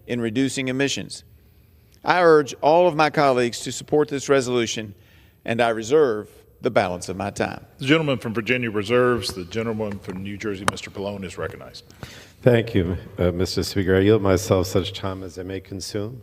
in reducing emissions. I urge all of my colleagues to support this resolution, and I reserve the balance of my time. The gentleman from Virginia reserves. The gentleman from New Jersey, Mr. Pallone, is recognized. Thank you, Mr. Speaker. I yield myself such time as I may consume.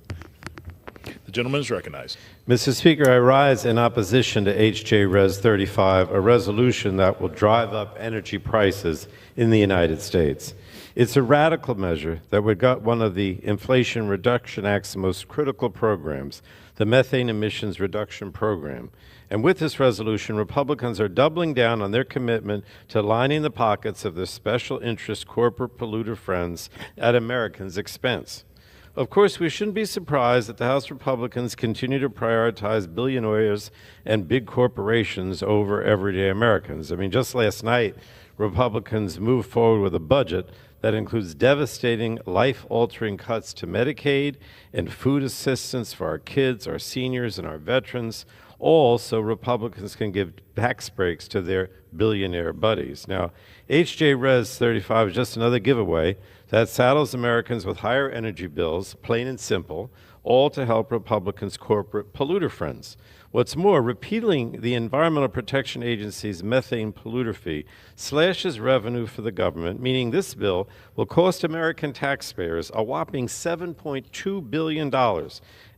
The gentleman is recognized. Mr. Speaker, I rise in opposition to H.J. Res. 35, a resolution that will drive up energy prices in the United States. It's a radical measure that would gut one of the Inflation Reduction Act's most critical programs, the Methane Emissions Reduction Program. And with this resolution, Republicans are doubling down on their commitment to lining the pockets of their special interest corporate polluter friends at Americans' expense. Of course, we shouldn't be surprised that the House Republicans continue to prioritize billionaires and big corporations over everyday Americans. I mean, just last night, Republicans moved forward with a budget that includes devastating, life-altering cuts to Medicaid and food assistance for our kids, our seniors, and our veterans, all so Republicans can give tax breaks to their billionaire buddies. Now, H.J. Res. 35 is just another giveaway that saddles Americans with higher energy bills, plain and simple, all to help Republicans' corporate polluter friends. What's more, repealing the Environmental Protection Agency's methane polluter fee slashes revenue for the government, meaning this bill will cost American taxpayers a whopping $7.2 billion.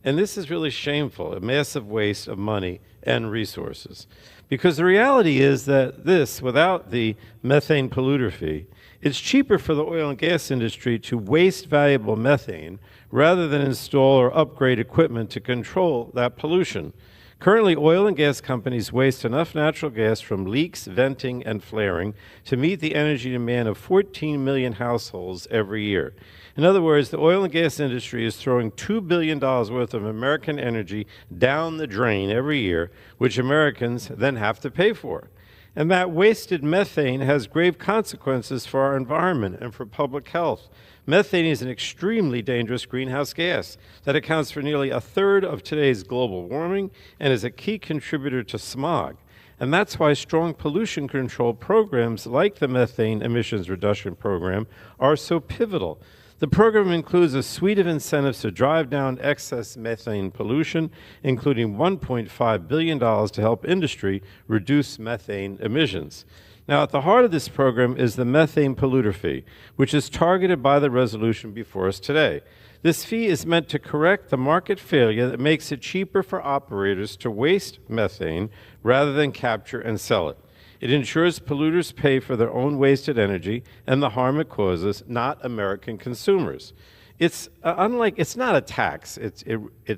And this is really shameful, a massive waste of money and resources. Because the reality is that this, without the methane polluter fee, it's cheaper for the oil and gas industry to waste valuable methane rather than install or upgrade equipment to control that pollution. Currently, oil and gas companies waste enough natural gas from leaks, venting, and flaring to meet the energy demand of 14 million households every year. In other words, the oil and gas industry is throwing $2 billion worth of American energy down the drain every year, which Americans then have to pay for. And that wasted methane has grave consequences for our environment and for public health. Methane is an extremely dangerous greenhouse gas that accounts for nearly a third of today's global warming and is a key contributor to smog. And that's why strong pollution control programs like the Methane Emissions Reduction Program are so pivotal. The program includes a suite of incentives to drive down excess methane pollution, including $1.5 billion to help industry reduce methane emissions. Now, at the heart of this program is the methane polluter fee, which is targeted by the resolution before us today. This fee is meant to correct the market failure that makes it cheaper for operators to waste methane rather than capture and sell it. It ensures polluters pay for their own wasted energy and the harm it causes, not American consumers. It's not a tax. It's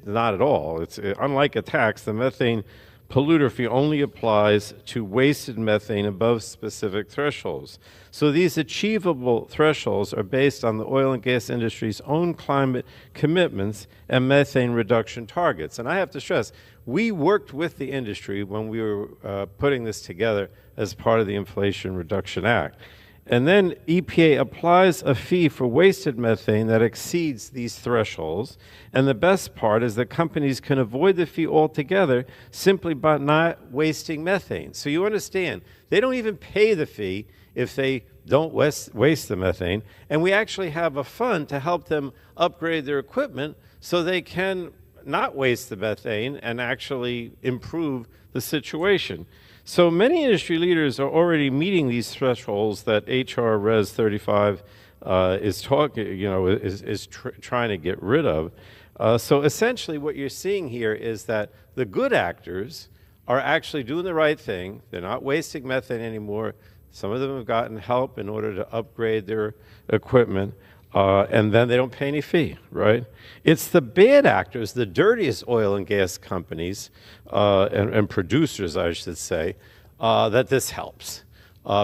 not at all. Unlike a tax, the methane polluter fee only applies to wasted methane above specific thresholds. So these achievable thresholds are based on the oil and gas industry's own climate commitments and methane reduction targets. And I have to stress, we worked with the industry when we were putting this together as part of the Inflation Reduction Act. And then EPA applies a fee for wasted methane that exceeds these thresholds. And the best part is that companies can avoid the fee altogether simply by not wasting methane. So you understand, they don't even pay the fee if they don't waste the methane. And we actually have a fund to help them upgrade their equipment so they can not waste the methane and actually improve the situation. So many industry leaders are already meeting these thresholds that HR Res 35 is trying to get rid of. So essentially what you're seeing here is that the good actors are actually doing the right thing. They're not wasting methane anymore. Some of them have gotten help in order to upgrade their equipment. And then they don't pay any fee, right? It's the bad actors, the dirtiest oil and gas companies and producers, I should say, that this helps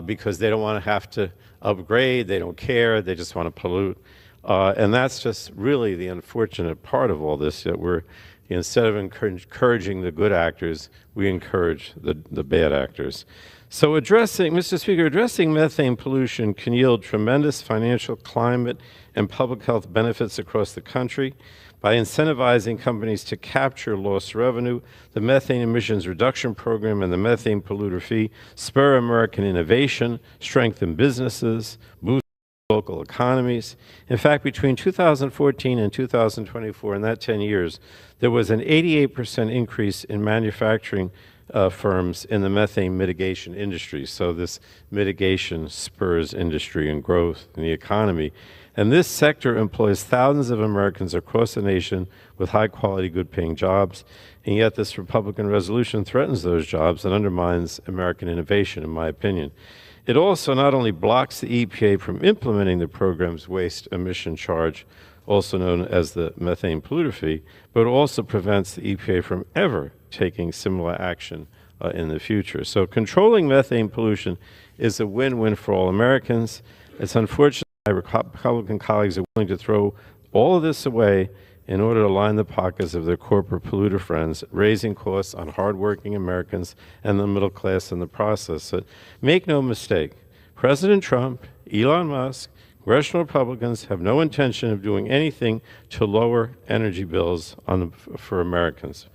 because they don't want to have to upgrade, they don't care, they just want to pollute. And that's just really the unfortunate part of all this, that we're, instead of encouraging the good actors, we encourage the bad actors. So Mr. Speaker, addressing methane pollution can yield tremendous financial, climate, and public health benefits across the country. By incentivizing companies to capture lost revenue, the Methane Emissions Reduction Program and the methane polluter fee spur American innovation, strengthen businesses, boost local economies. In fact, between 2014 and 2024, in that 10 years, there was an 88% increase in manufacturing firms in the methane mitigation industry. So this mitigation spurs industry and growth in the economy. And this sector employs thousands of Americans across the nation with high-quality, good-paying jobs. And yet this Republican resolution threatens those jobs and undermines American innovation, in my opinion. It also not only blocks the EPA from implementing the program's waste emission charge, also known as the methane polluter fee, but also prevents the EPA from ever taking similar action in the future. So controlling methane pollution is a win-win for all Americans. It's unfortunate my Republican colleagues are willing to throw all of this away in order to line the pockets of their corporate polluter friends, raising costs on hardworking Americans and the middle class in the process. So make no mistake, President Trump, Elon Musk, congressional Republicans have no intention of doing anything to lower energy bills for Americans.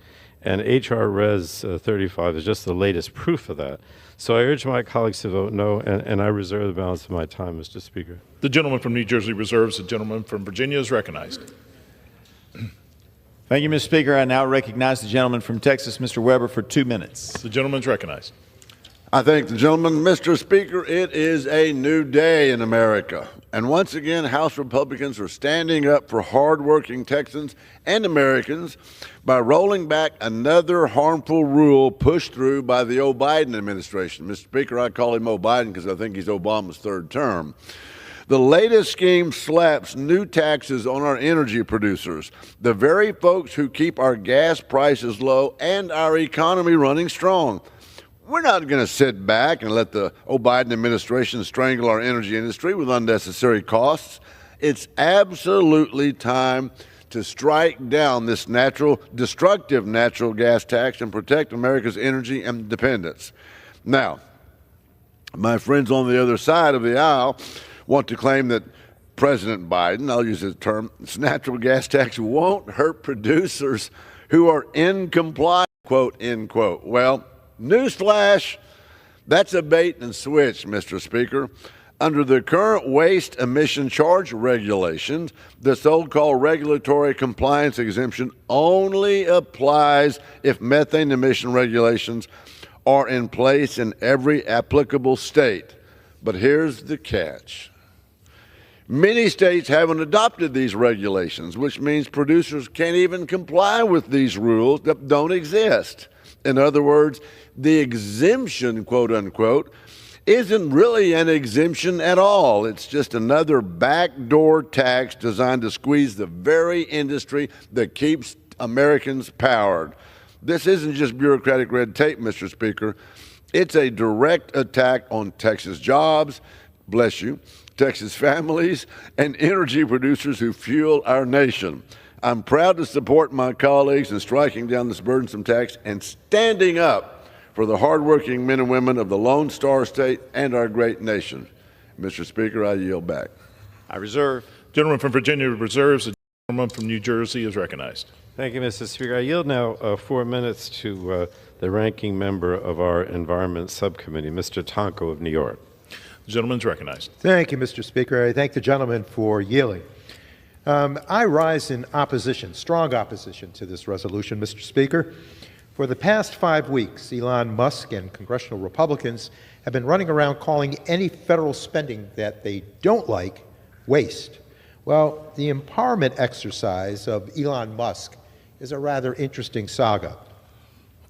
And H.R. Res. 35 is just the latest proof of that. So I urge my colleagues to vote no, and I reserve the balance of my time, Mr. Speaker. The gentleman from New Jersey reserves. The gentleman from Virginia is recognized. Thank you, Mr. Speaker. I now recognize the gentleman from Texas, Mr. Weber, for 2 minutes. The gentleman is recognized. I thank the gentleman. Mr. Speaker, it is a new day in America. And once again, House Republicans are standing up for hardworking Texans and Americans by rolling back another harmful rule pushed through by the Biden administration. Mr. Speaker, I call him Biden because I think he's Obama's third term. The latest scheme slaps new taxes on our energy producers, the very folks who keep our gas prices low and our economy running strong. We're not going to sit back and let the Biden administration strangle our energy industry with unnecessary costs. It's absolutely time to strike down this destructive natural gas tax and protect America's energy independence. Now, my friends on the other side of the aisle want to claim that President Biden, I'll use his term, this natural gas tax won't hurt producers who are in compliance, quote, end quote. Well, newsflash, that's a bait and switch, Mr. Speaker. Under the current waste emission charge regulations, the so-called regulatory compliance exemption only applies if methane emission regulations are in place in every applicable state. But here's the catch. Many states haven't adopted these regulations, which means producers can't even comply with these rules that don't exist. In other words, the exemption, quote unquote, isn't really an exemption at all. It's just another backdoor tax designed to squeeze the very industry that keeps Americans powered. This isn't just bureaucratic red tape, Mr. Speaker. It's a direct attack on Texas jobs, bless you, Texas families, and energy producers who fuel our nation. I'm proud to support my colleagues in striking down this burdensome tax and standing up for the hardworking men and women of the Lone Star State and our great nation. Mr. Speaker, I yield back. I reserve. Gentleman from Virginia reserves. The gentleman from New Jersey is recognized. Thank you, Mr. Speaker. I yield now 4 minutes to the ranking member of our Environment Subcommittee, Mr. Tonko of New York. The gentleman is recognized. Thank you, Mr. Speaker. I thank the gentleman for yielding. I rise in opposition, strong opposition to this resolution, Mr. Speaker. For the past 5 weeks, Elon Musk and congressional Republicans have been running around calling any federal spending that they don't like waste. Well, the empowerment exercise of Elon Musk is a rather interesting saga.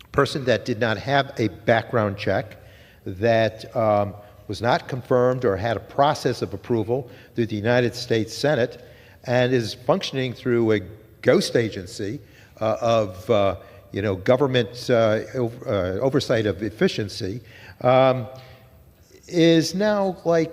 A person that did not have a background check, that was not confirmed or had a process of approval through the United States Senate, and is functioning through a ghost agency of government oversight of efficiency, is now like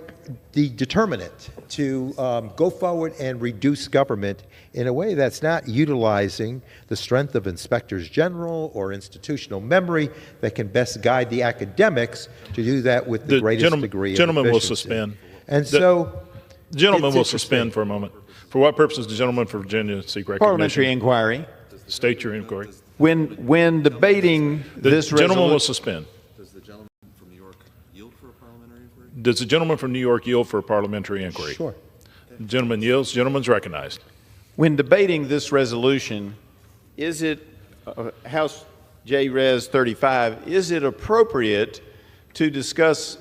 the determinant to go forward and reduce government in a way that's not utilizing the strength of inspectors general or institutional memory that can best guide the academics to do that with the greatest degree of efficiency. Gentleman will suspend. And so the gentleman will suspend for a moment. For what purpose does the gentleman from Virginia seek recognition? Parliamentary inquiry. State your inquiry. When debating this resolution, gentleman will suspend. Does the gentleman from New York yield for a parliamentary inquiry? Does the gentleman from New York yield for a parliamentary inquiry? Sure. The gentleman yields. Gentleman's recognized. When debating this resolution, is it, House J-Res 35, is it appropriate to discuss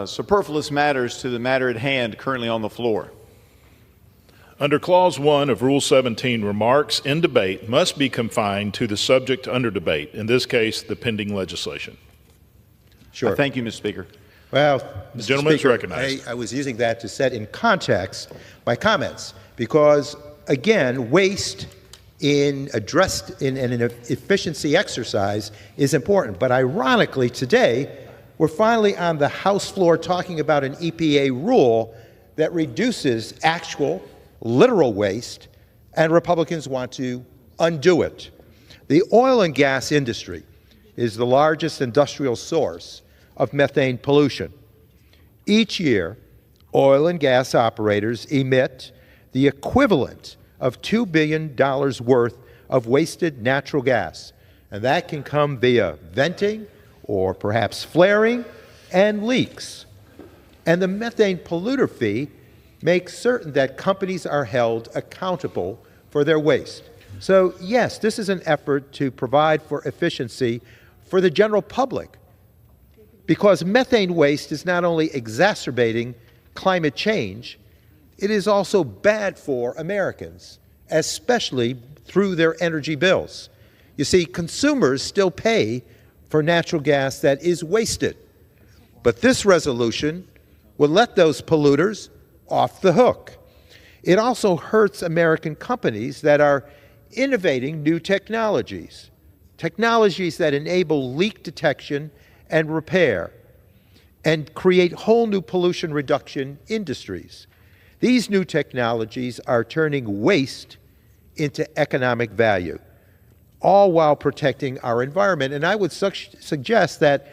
superfluous matters to the matter at hand currently on the floor? Under Clause 1 of Rule 17, remarks in debate must be confined to the subject under debate, in this case, the pending legislation. Sure. Thank you, Mr. Speaker. Well, The Mr. gentleman is Speaker, recognized. I was using that to set in context my comments because, again, waste addressed in an efficiency exercise is important. But ironically, today, we're finally on the House floor talking about an EPA rule that reduces actual, literal waste, and Republicans want to undo it. The oil and gas industry is the largest industrial source of methane pollution. Each year, oil and gas operators emit the equivalent of $2 billion worth of wasted natural gas, and that can come via venting or perhaps flaring and leaks. And the methane polluter fee makes certain that companies are held accountable for their waste. So yes, this is an effort to provide for efficiency for the general public, because methane waste is not only exacerbating climate change, it is also bad for Americans, especially through their energy bills. You see, consumers still pay for natural gas that is wasted, but this resolution will let those polluters off the hook. It also hurts American companies that are innovating new technologies that enable leak detection and repair and create whole new pollution reduction industries. These new technologies are turning waste into economic value, all while protecting our environment. And I would suggest that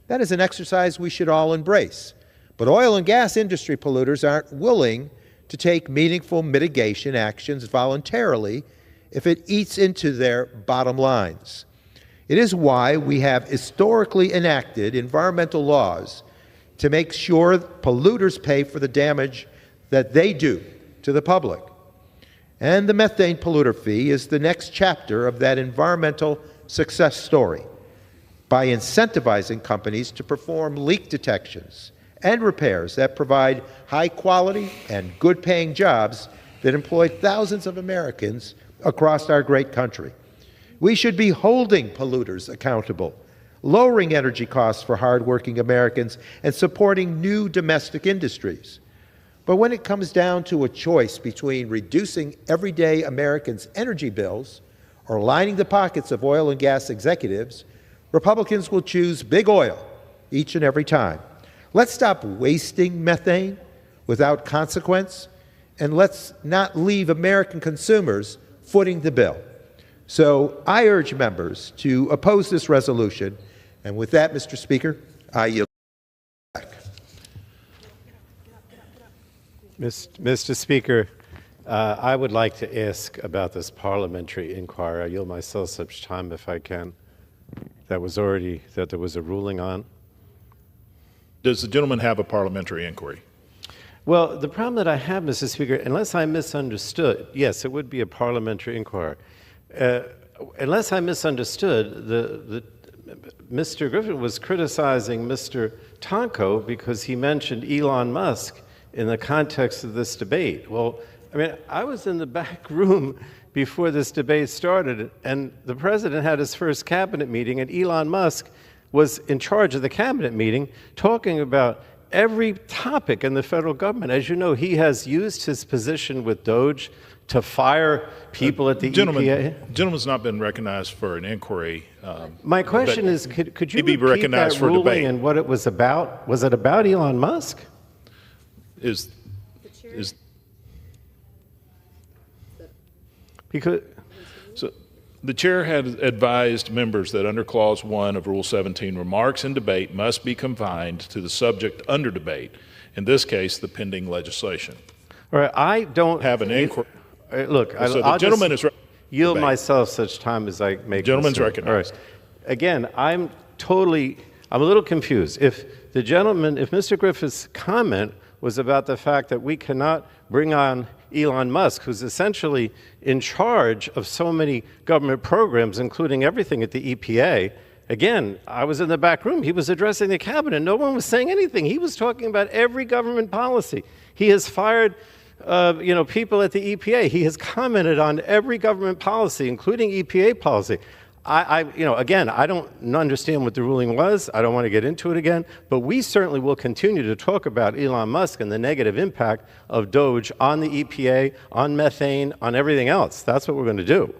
that is an exercise we should all embrace. But oil and gas industry polluters aren't willing to take meaningful mitigation actions voluntarily if it eats into their bottom lines. It is why we have historically enacted environmental laws to make sure polluters pay for the damage that they do to the public. And the methane polluter fee is the next chapter of that environmental success story by incentivizing companies to perform leak detections and repairs that provide high-quality and good-paying jobs that employ thousands of Americans across our great country. We should be holding polluters accountable, lowering energy costs for hardworking Americans, and supporting new domestic industries. But when it comes down to a choice between reducing everyday Americans' energy bills or lining the pockets of oil and gas executives, Republicans will choose big oil each and every time. Let's stop wasting methane without consequence, and let's not leave American consumers footing the bill. So I urge members to oppose this resolution, and with that, Mr. Speaker, I yield back. Mr. Speaker, I would like to ask about this parliamentary inquiry. I yield myself such time if I can. That there was a ruling on. Does the gentleman have a parliamentary inquiry? Well, the problem that I have, Mr. Speaker, unless I misunderstood, yes, it would be a parliamentary inquiry. Unless I misunderstood, Mr. Griffin was criticizing Mr. Tonko because he mentioned Elon Musk in the context of this debate. Well, I mean, I was in the back room before this debate started, and the president had his first cabinet meeting, and Elon Musk was in charge of the cabinet meeting talking about every topic in the federal government. As you know, he has used his position with DOGE to fire people at the EPA. Gentleman's not been recognized for an inquiry. My question is, could you be repeat recognized that for ruling debate. and what it was about? Was it about Elon Musk? Because So the chair had advised members that under Clause 1 of Rule 17, remarks in debate must be confined to the subject under debate, in this case, the pending legislation. all right, I don't Have an inquiry. Look, So the I'll gentleman just is yield myself such time as I make. Gentleman's this. recognized. All right. Again, I'm totally I'm a little confused. If Mr. Griffith's comment was about the fact that we cannot bring on Elon Musk, who's essentially in charge of so many government programs, including everything at the EPA. Again, I was in the back room. He was addressing the cabinet. No one was saying anything. He was talking about every government policy. He has fired people at the EPA. He has commented on every government policy, including EPA policy. Again, I don't understand what the ruling was. I don't want to get into it again, but we certainly will continue to talk about Elon Musk and the negative impact of DOGE on the EPA, on methane, on everything else. That's what we're going to do.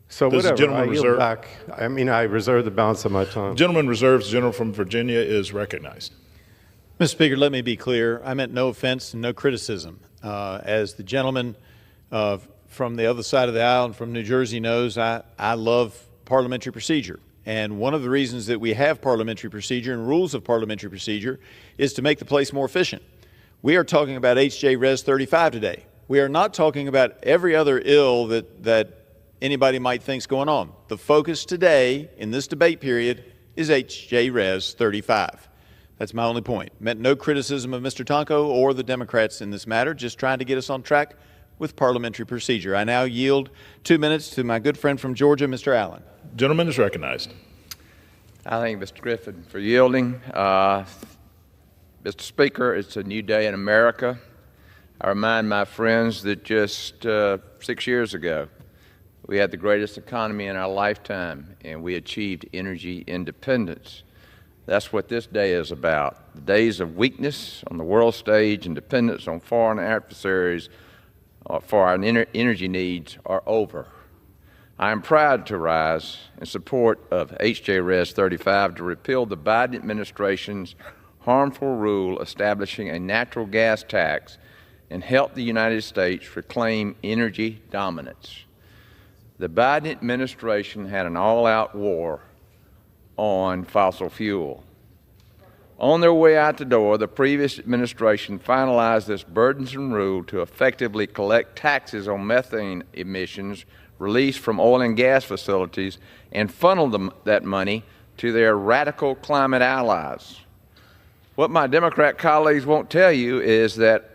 So Does the whatever, gentleman I yield reserve- back. I reserve the balance of my time. Gentleman reserves. The gentleman from Virginia is recognized. Mr. Speaker, let me be clear. I meant no offense and no criticism. As the gentleman from the other side of the aisle and from New Jersey knows, I love parliamentary procedure. And one of the reasons that we have parliamentary procedure and rules of parliamentary procedure is to make the place more efficient. We are talking about H.J. Res 35 today. We are not talking about every other ill that anybody might think is going on. The focus today in this debate period is H.J. Res 35. That's my only point. Meant no criticism of Mr. Tonko or the Democrats in this matter, just trying to get us on track with parliamentary procedure. I now yield 2 minutes to my good friend from Georgia, Mr. Allen. Gentleman is recognized. I thank Mr. Griffin for yielding. Mr. Speaker, it's a new day in America. I remind my friends that just 6 years ago, we had the greatest economy in our lifetime, and we achieved energy independence. That's what this day is about. The days of weakness on the world stage and dependence on foreign adversaries for our energy needs are over. I am proud to rise in support of H.J. Res 35 to repeal the Biden administration's harmful rule establishing a natural gas tax and help the United States reclaim energy dominance. The Biden administration had an all-out war on fossil fuel. On their way out the door, the previous administration finalized this burdensome rule to effectively collect taxes on methane emissions released from oil and gas facilities and funnel that money to their radical climate allies. What my Democrat colleagues won't tell you is that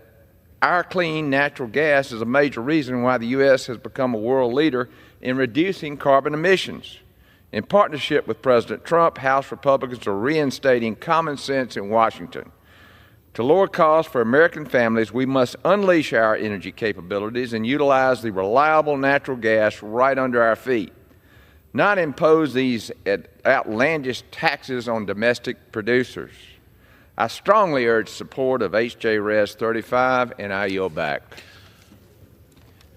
our clean natural gas is a major reason why the U.S. has become a world leader in reducing carbon emissions. In partnership with President Trump, House Republicans are reinstating common sense in Washington. To lower costs for American families, we must unleash our energy capabilities and utilize the reliable natural gas right under our feet, not impose these outlandish taxes on domestic producers. I strongly urge support of H.J. Res 35, and I yield back.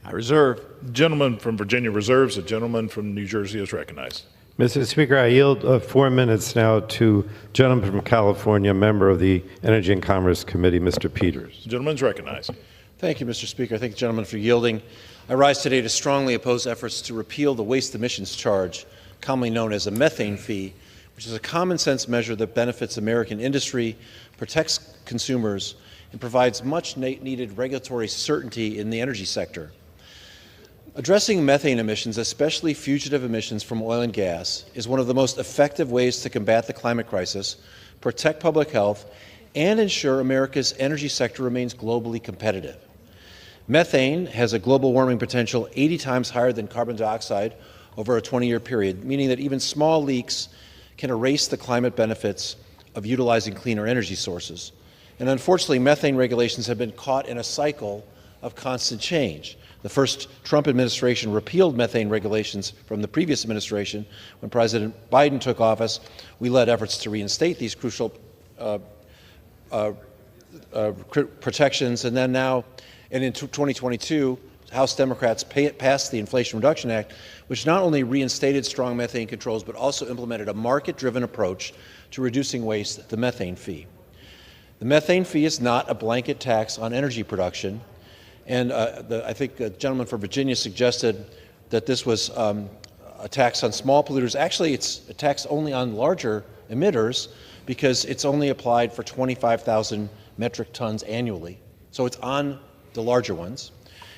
I reserve. Gentleman from Virginia reserves. The gentleman from New Jersey is recognized. Mr. Speaker, I yield 4 minutes now to gentleman from California, member of the Energy and Commerce Committee, Mr. Peters. The gentleman is recognized. Thank you, Mr. Speaker. I thank the gentleman for yielding. I rise today to strongly oppose efforts to repeal the waste emissions charge, commonly known as a methane fee, which is a common-sense measure that benefits American industry, protects consumers, and provides much-needed regulatory certainty in the energy sector. Addressing methane emissions, especially fugitive emissions from oil and gas, is one of the most effective ways to combat the climate crisis, protect public health, and ensure America's energy sector remains globally competitive. Methane has a global warming potential 80 times higher than carbon dioxide over a 20-year period, meaning that even small leaks can erase the climate benefits of utilizing cleaner energy sources. And unfortunately, methane regulations have been caught in a cycle of constant change. The first Trump administration repealed methane regulations from the previous administration. When President Biden took office, we led efforts to reinstate these crucial protections. And then now, and in 2022, House Democrats passed the Inflation Reduction Act, which not only reinstated strong methane controls, but also implemented a market-driven approach to reducing waste, the methane fee. The methane fee is not a blanket tax on energy production. And I think the gentleman from Virginia suggested that this was a tax on small polluters. Actually, it's a tax only on larger emitters because it's only applied for 25,000 metric tons annually. So it's on the larger ones.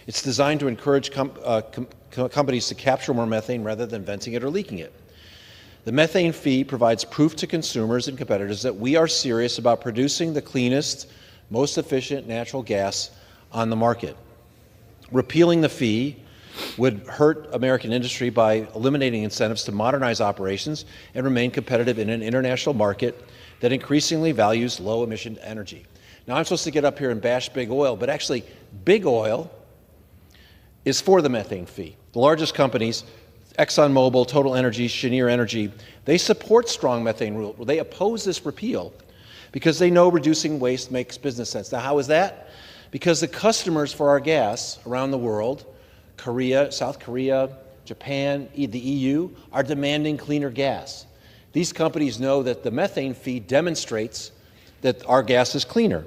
It's designed to encourage companies to capture more methane rather than venting it or leaking it. The methane fee provides proof to consumers and competitors that we are serious about producing the cleanest, most efficient natural gas on the market. Repealing the fee would hurt American industry by eliminating incentives to modernize operations and remain competitive in an international market that increasingly values low-emission energy. Now, I'm supposed to get up here and bash big oil, but actually, big oil is for the methane fee. The largest companies, ExxonMobil, Total Energy, Cheniere Energy, they support strong methane rule. They oppose this repeal because they know reducing waste makes business sense. Now, how is that? Because the customers for our gas around the world, Korea, South Korea, Japan, the EU, are demanding cleaner gas. These companies know that the methane fee demonstrates that our gas is cleaner.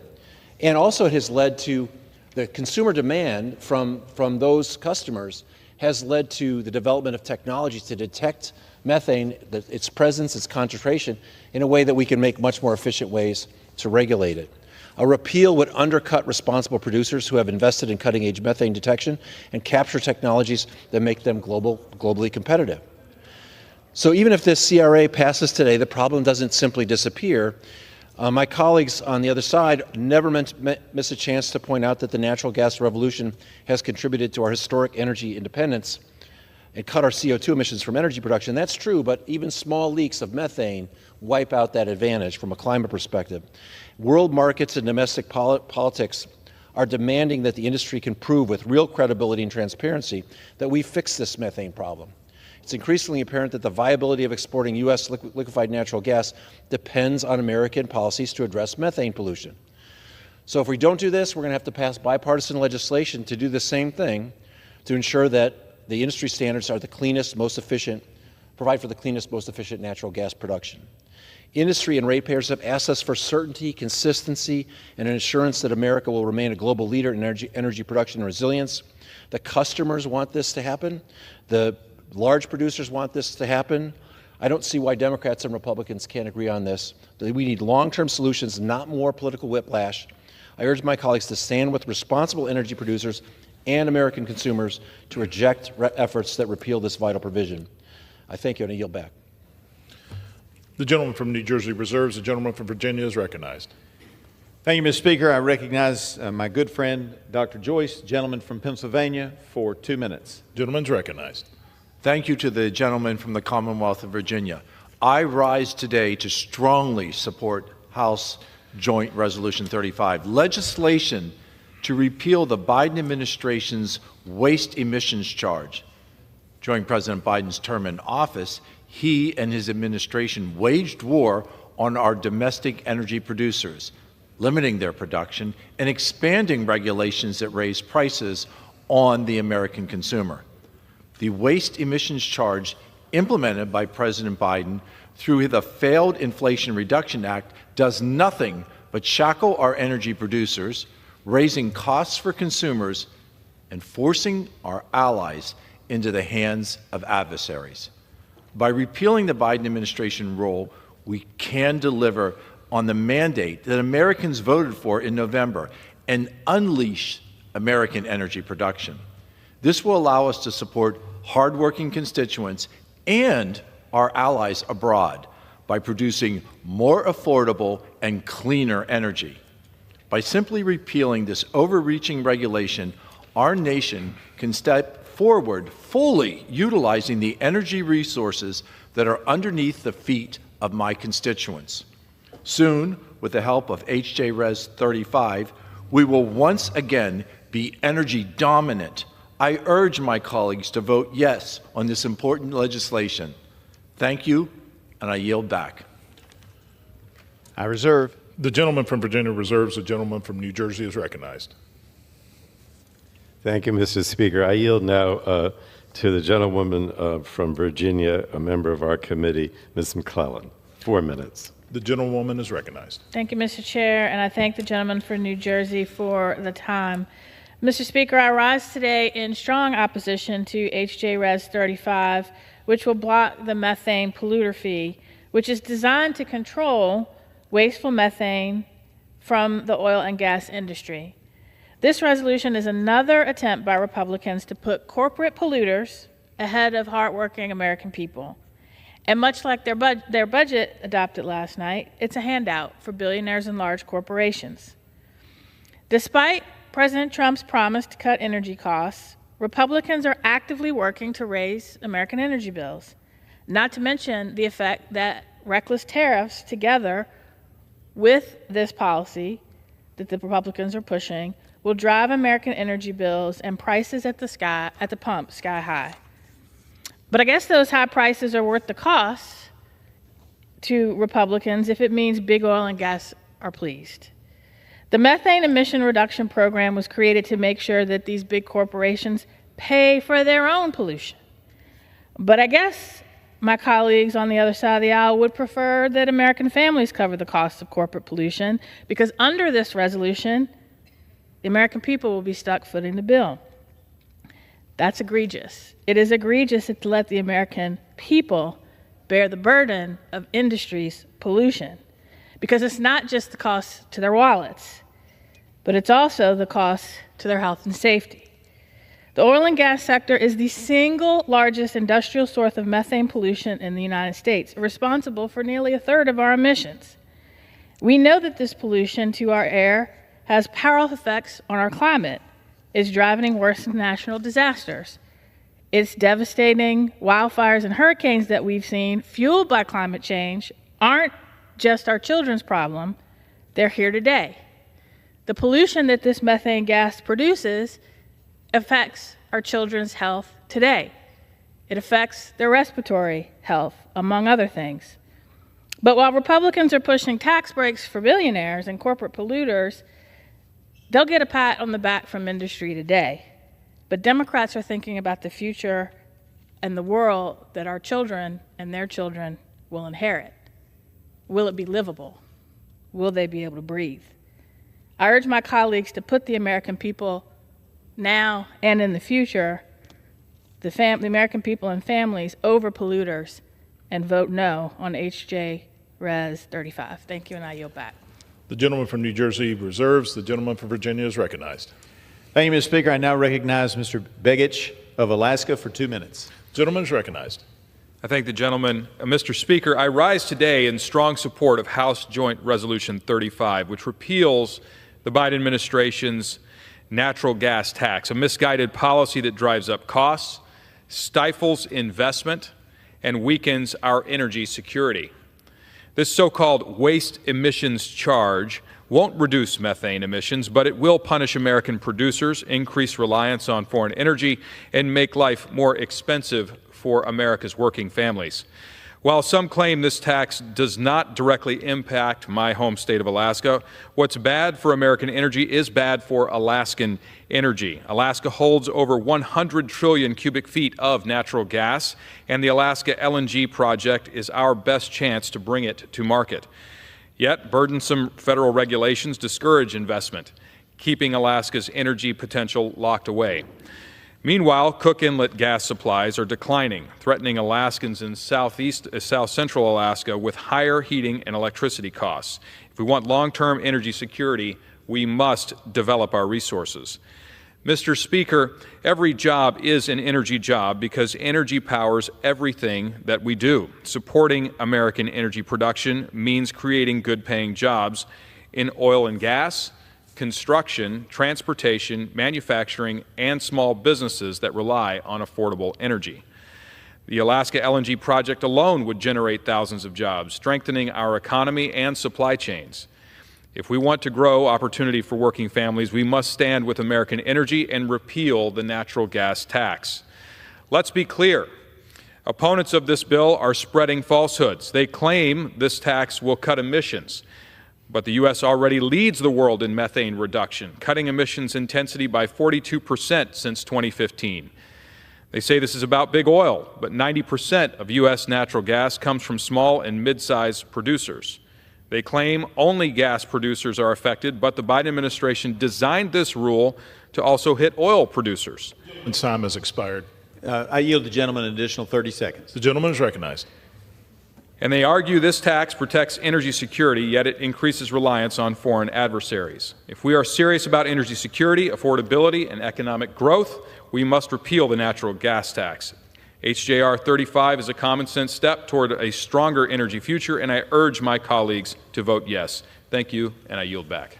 And also it has led to the consumer demand from those customers has led to the development of technologies to detect methane, its presence, its concentration, in a way that we can make much more efficient ways to regulate it. A repeal would undercut responsible producers who have invested in cutting-edge methane detection and capture technologies that make them globally competitive. So even if this CRA passes today, the problem doesn't simply disappear. My colleagues on the other side never miss a chance to point out that the natural gas revolution has contributed to our historic energy independence and cut our CO2 emissions from energy production. That's true, but even small leaks of methane wipe out that advantage from a climate perspective. World markets and domestic politics are demanding that the industry can prove with real credibility and transparency that we fixed this methane problem. It's increasingly apparent that the viability of exporting U.S. liquefied natural gas depends on American policies to address methane pollution. So if we don't do this, we're going to have to pass bipartisan legislation to do the same thing to ensure that the industry standards are the cleanest, most efficient, provide for the cleanest, most efficient natural gas production. Industry and ratepayers have asked us for certainty, consistency, and an assurance that America will remain a global leader in energy production and resilience. The customers want this to happen. The large producers want this to happen. I don't see why Democrats and Republicans can't agree on this. We need long-term solutions, not more political whiplash. I urge my colleagues to stand with responsible energy producers and American consumers to reject efforts that repeal this vital provision. I thank you, and I yield back. The gentleman from New Jersey reserves. The gentleman from Virginia is recognized. Thank you, Mr. Speaker. I recognize my good friend, Dr. Joyce, gentleman from Pennsylvania, for 2 minutes. Gentleman's recognized. Thank you to the gentleman from the Commonwealth of Virginia. I rise today to strongly support House Joint Resolution 35, legislation to repeal the Biden administration's waste emissions charge. During President Biden's term in office, he and his administration waged war on our domestic energy producers, limiting their production and expanding regulations that raise prices on the American consumer. The waste emissions charge implemented by President Biden through the failed Inflation Reduction Act does nothing but shackle our energy producers, raising costs for consumers and forcing our allies into the hands of adversaries. By repealing the Biden administration rule, we can deliver on the mandate that Americans voted for in November and unleash American energy production. This will allow us to support hardworking constituents and our allies abroad by producing more affordable and cleaner energy. By simply repealing this overreaching regulation, our nation can step forward fully utilizing the energy resources that are underneath the feet of my constituents. Soon, with the help of H.J. Res. 35, we will once again be energy dominant. I urge my colleagues to vote yes on this important legislation. Thank you, and I yield back. I reserve. The gentleman from Virginia reserves. The gentleman from New Jersey is recognized. Thank you, Mr. Speaker. I yield now to the gentlewoman from Virginia, a member of our committee, Ms. McClellan. 4 minutes. The gentlewoman is recognized. Thank you, Mr. Chair, and I thank the gentleman from New Jersey for the time. Mr. Speaker, I rise today in strong opposition to H.J. Res. 35, which will block the methane polluter fee, which is designed to control wasteful methane from the oil and gas industry. This resolution is another attempt by Republicans to put corporate polluters ahead of hardworking American people. And much like their budget adopted last night, it's a handout for billionaires and large corporations. Despite President Trump's promise to cut energy costs, Republicans are actively working to raise American energy bills, not to mention the effect that reckless tariffs together with this policy that the Republicans are pushing will drive American energy bills and prices at the pump sky high. But I guess those high prices are worth the cost to Republicans if it means big oil and gas are pleased. The methane emission reduction program was created to make sure that these big corporations pay for their own pollution. But I guess my colleagues on the other side of the aisle would prefer that American families cover the cost of corporate pollution, because under this resolution, the American people will be stuck footing the bill. That's egregious. It is egregious to let the American people bear the burden of industry's pollution, because it's not just the cost to their wallets, but it's also the cost to their health and safety. The oil and gas sector is the single largest industrial source of methane pollution in the United States, responsible for nearly a third of our emissions. We know that this pollution to our air has powerful effects on our climate. It's driving worse national disasters. It's devastating wildfires and hurricanes that we've seen, fueled by climate change, aren't just our children's problem. They're here today. The pollution that this methane gas produces affects our children's health today. It affects their respiratory health, among other things. But while Republicans are pushing tax breaks for billionaires and corporate polluters, they'll get a pat on the back from industry today. But Democrats are thinking about the future and the world that our children and their children will inherit. Will it be livable? Will they be able to breathe? I urge my colleagues to put the American people now and in the future, the American people and families over polluters, and vote no on H.J. Res. 35. Thank you, and I yield back. The gentleman from New Jersey reserves. The gentleman from Virginia is recognized. Thank you, Mr. Speaker. I now recognize Mr. Begich of Alaska for 2 minutes. The gentleman is recognized. I thank the gentleman. Mr. Speaker, I rise today in strong support of House Joint Resolution 35, which repeals the Biden administration's natural gas tax, a misguided policy that drives up costs, stifles investment, and weakens our energy security. This so-called waste emissions charge won't reduce methane emissions, but it will punish American producers, increase reliance on foreign energy, and make life more expensive for America's working families. While some claim this tax does not directly impact my home state of Alaska, what's bad for American energy is bad for Alaskan energy. Alaska holds over 100 trillion cubic feet of natural gas, and the Alaska LNG project is our best chance to bring it to market. Yet, burdensome federal regulations discourage investment, keeping Alaska's energy potential locked away. Meanwhile, Cook Inlet gas supplies are declining, threatening Alaskans in south central Alaska with higher heating and electricity costs. If we want long-term energy security, we must develop our resources. Mr. Speaker, every job is an energy job because energy powers everything that we do. Supporting American energy production means creating good-paying jobs in oil and gas, construction, transportation, manufacturing, and small businesses that rely on affordable energy. The Alaska LNG project alone would generate thousands of jobs, strengthening our economy and supply chains. If we want to grow opportunity for working families, we must stand with American energy and repeal the natural gas tax. Let's be clear. Opponents of this bill are spreading falsehoods. They claim this tax will cut emissions. But the U.S. already leads the world in methane reduction, cutting emissions intensity by 42% since 2015. They say this is about big oil, but 90% of U.S. natural gas comes from small and mid-sized producers. They claim only gas producers are affected, but the Biden administration designed this rule to also hit oil producers. And time has expired. I yield the gentleman an additional 30 seconds. The gentleman is recognized. And they argue this tax protects energy security, yet it increases reliance on foreign adversaries. If we are serious about energy security, affordability, and economic growth, we must repeal the natural gas tax. HJR 35 is a common sense step toward a stronger energy future, and I urge my colleagues to vote yes. Thank you, and I yield back.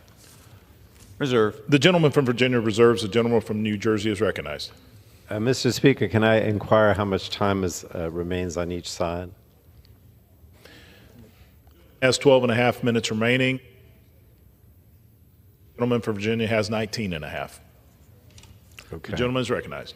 Reserve. The gentleman from Virginia reserves. The gentleman from New Jersey is recognized. Mr. Speaker, can I inquire how much time remains on each side? Has 12 and a half minutes remaining. The gentleman from Virginia has 19 and a half. Okay. The gentleman is recognized.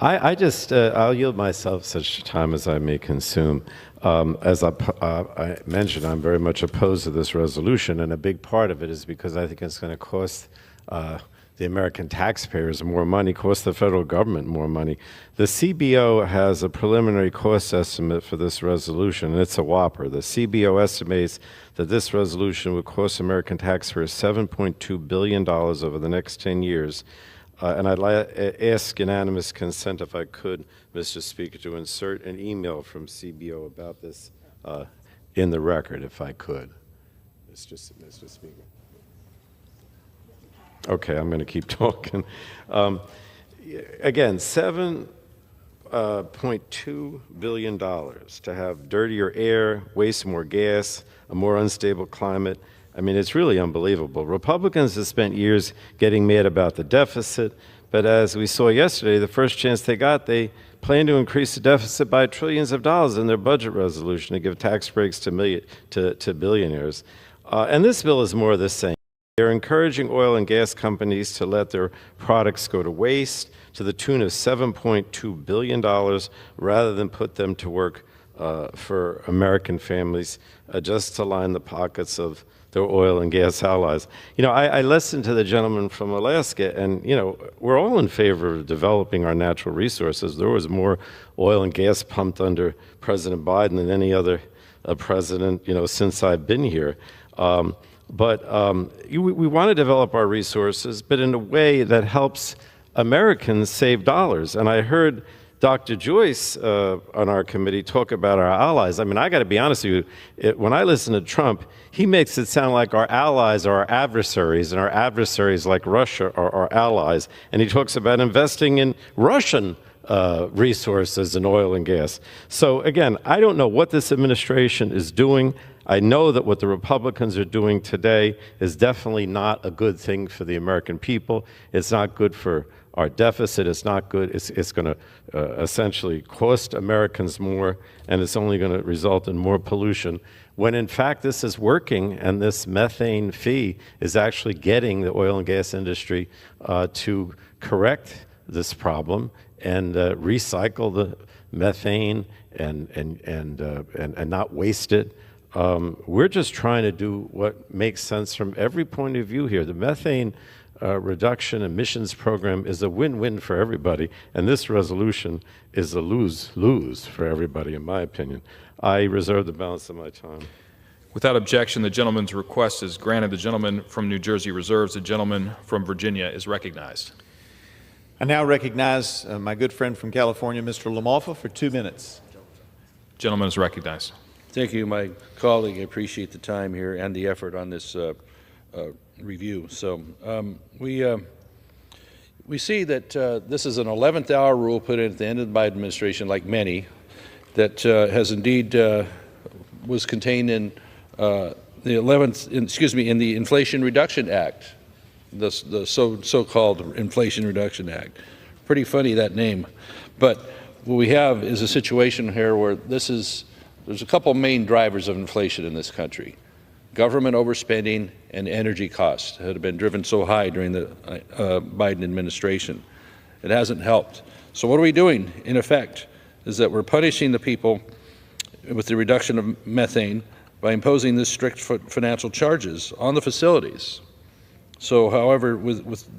I'll yield myself such time as I may consume. As I mentioned, I'm very much opposed to this resolution, and a big part of it is because I think it's going to cost the American taxpayers more money, cost the federal government more money. The CBO has a preliminary cost estimate for this resolution, and it's a whopper. The CBO estimates that this resolution would cost American taxpayers $7.2 billion over the next 10 years. And I'd ask unanimous consent, if I could, Mr. Speaker, to insert an email from CBO about this in the record, if I could, Mr. Speaker. Okay, I'm going to keep talking. Again, $7.2 billion to have dirtier air, waste more gas, a more unstable climate. I mean, it's really unbelievable. Republicans have spent years getting mad about the deficit, but as we saw yesterday, the first chance they got, they plan to increase the deficit by trillions of dollars in their budget resolution to give tax breaks to billionaires. And this bill is more of the same. They're encouraging oil and gas companies to let their products go to waste to the tune of $7.2 billion rather than put them to work for American families just to line the pockets of their oil and gas allies. You know, I listened to the gentleman from Alaska, and, you know, we're all in favor of developing our natural resources. There was more oil and gas pumped under President Biden than any other president, you know, since I've been here. But we want to develop our resources, but in a way that helps Americans save dollars. And I heard Dr. Joyce on our committee talk about our allies. I mean, I got to be honest with you, when I listen to Trump, he makes it sound like our allies are our adversaries, and our adversaries like Russia are our allies. And he talks about investing in Russian resources and oil and gas. So again, I don't know what this administration is doing. I know that what the Republicans are doing today is definitely not a good thing for the American people. It's not good for our deficit. It's not good. It's going to essentially cost Americans more, and it's only going to result in more pollution, when in fact this is working, and this methane fee is actually getting the oil and gas industry to correct this problem and recycle the methane and not waste it. We're just trying to do what makes sense from every point of view here. The methane reduction emissions program is a win-win for everybody, and this resolution is a lose-lose for everybody, in my opinion. I reserve the balance of my time. Without objection, the gentleman's request is granted. The gentleman from New Jersey reserves. The gentleman from Virginia is recognized. I now recognize my good friend from California, Mr. LaMalfa, for 2 minutes. Gentleman is recognized. Thank you, my colleague. I appreciate the time here and the effort on this review. So we see that this is an 11th hour rule put in at the end of the Biden administration, like many, that has indeed was contained in the 11th, in the Inflation Reduction Act, the so-called Inflation Reduction Act. Pretty funny, that name. But what we have is a situation here where there's a couple main drivers of inflation in this country: government overspending and energy costs that have been driven so high during the Biden administration. It hasn't helped. So what are we doing, in effect, is that we're punishing the people with the reduction of methane by imposing this strict financial charges on the facilities. So, however,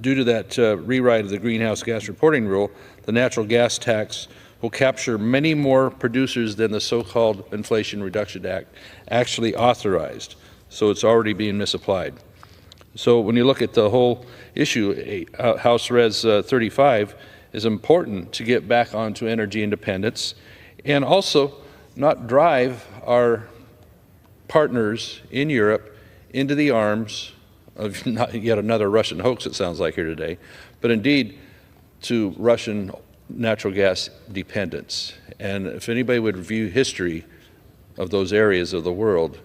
due to that rewrite of the greenhouse gas reporting rule, the natural gas tax will capture many more producers than the so-called Inflation Reduction Act actually authorized. So it's already being misapplied. So when you look at the whole issue, House Res 35 is important to get back onto energy independence and also not drive our partners in Europe into the arms of not yet another Russian hoax, it sounds like here today, but indeed to Russian natural gas dependence. And if anybody would review history of those areas of the world,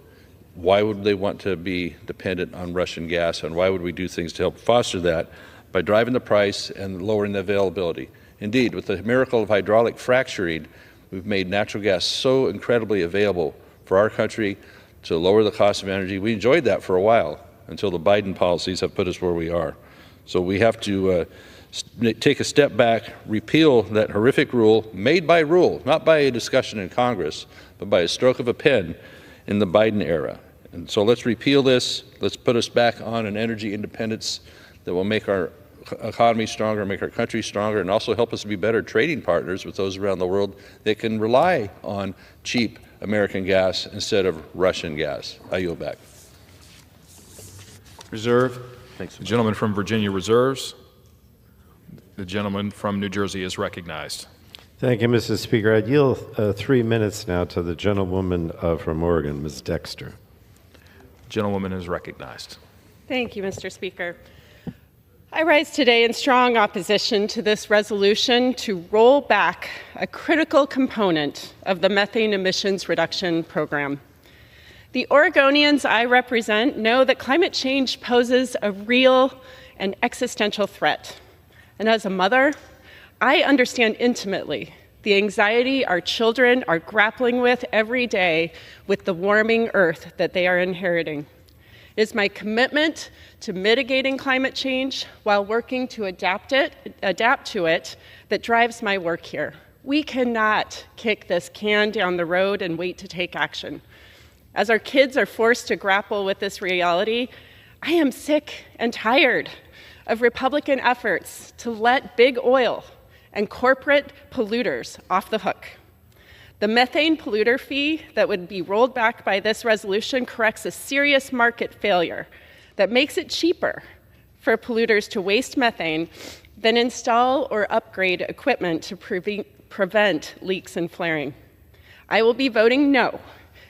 why would they want to be dependent on Russian gas, and why would we do things to help foster that by driving the price and lowering the availability? Indeed, with the miracle of hydraulic fracturing, we've made natural gas so incredibly available for our country to lower the cost of energy. We enjoyed that for a while until the Biden policies have put us where we are. So we have to take a step back, repeal that horrific rule, made by rule, not by a discussion in Congress, but by a stroke of a pen in the Biden era. And so let's repeal this. Let's put us back on an energy independence that will make our economy stronger, make our country stronger, and also help us be better trading partners with those around the world that can rely on cheap American gas instead of Russian gas. I yield back. Reserve. Thanks. The gentleman from Virginia reserves. The gentleman from New Jersey is recognized. Thank you, Mr. Speaker. I'd yield 3 minutes now to the gentlewoman from Oregon, Ms. Dexter. Gentlewoman is recognized. Thank you, Mr. Speaker. I rise today in strong opposition to this resolution to roll back a critical component of the methane emissions reduction program. The Oregonians I represent know that climate change poses a real and existential threat. And as a mother, I understand intimately the anxiety our children are grappling with every day with the warming earth that they are inheriting. It is my commitment to mitigating climate change while working to adapt to it that drives my work here. We cannot kick this can down the road and wait to take action. As our kids are forced to grapple with this reality, I am sick and tired of Republican efforts to let big oil and corporate polluters off the hook. The methane polluter fee that would be rolled back by this resolution corrects a serious market failure that makes it cheaper for polluters to waste methane than install or upgrade equipment to prevent leaks and flaring. I will be voting no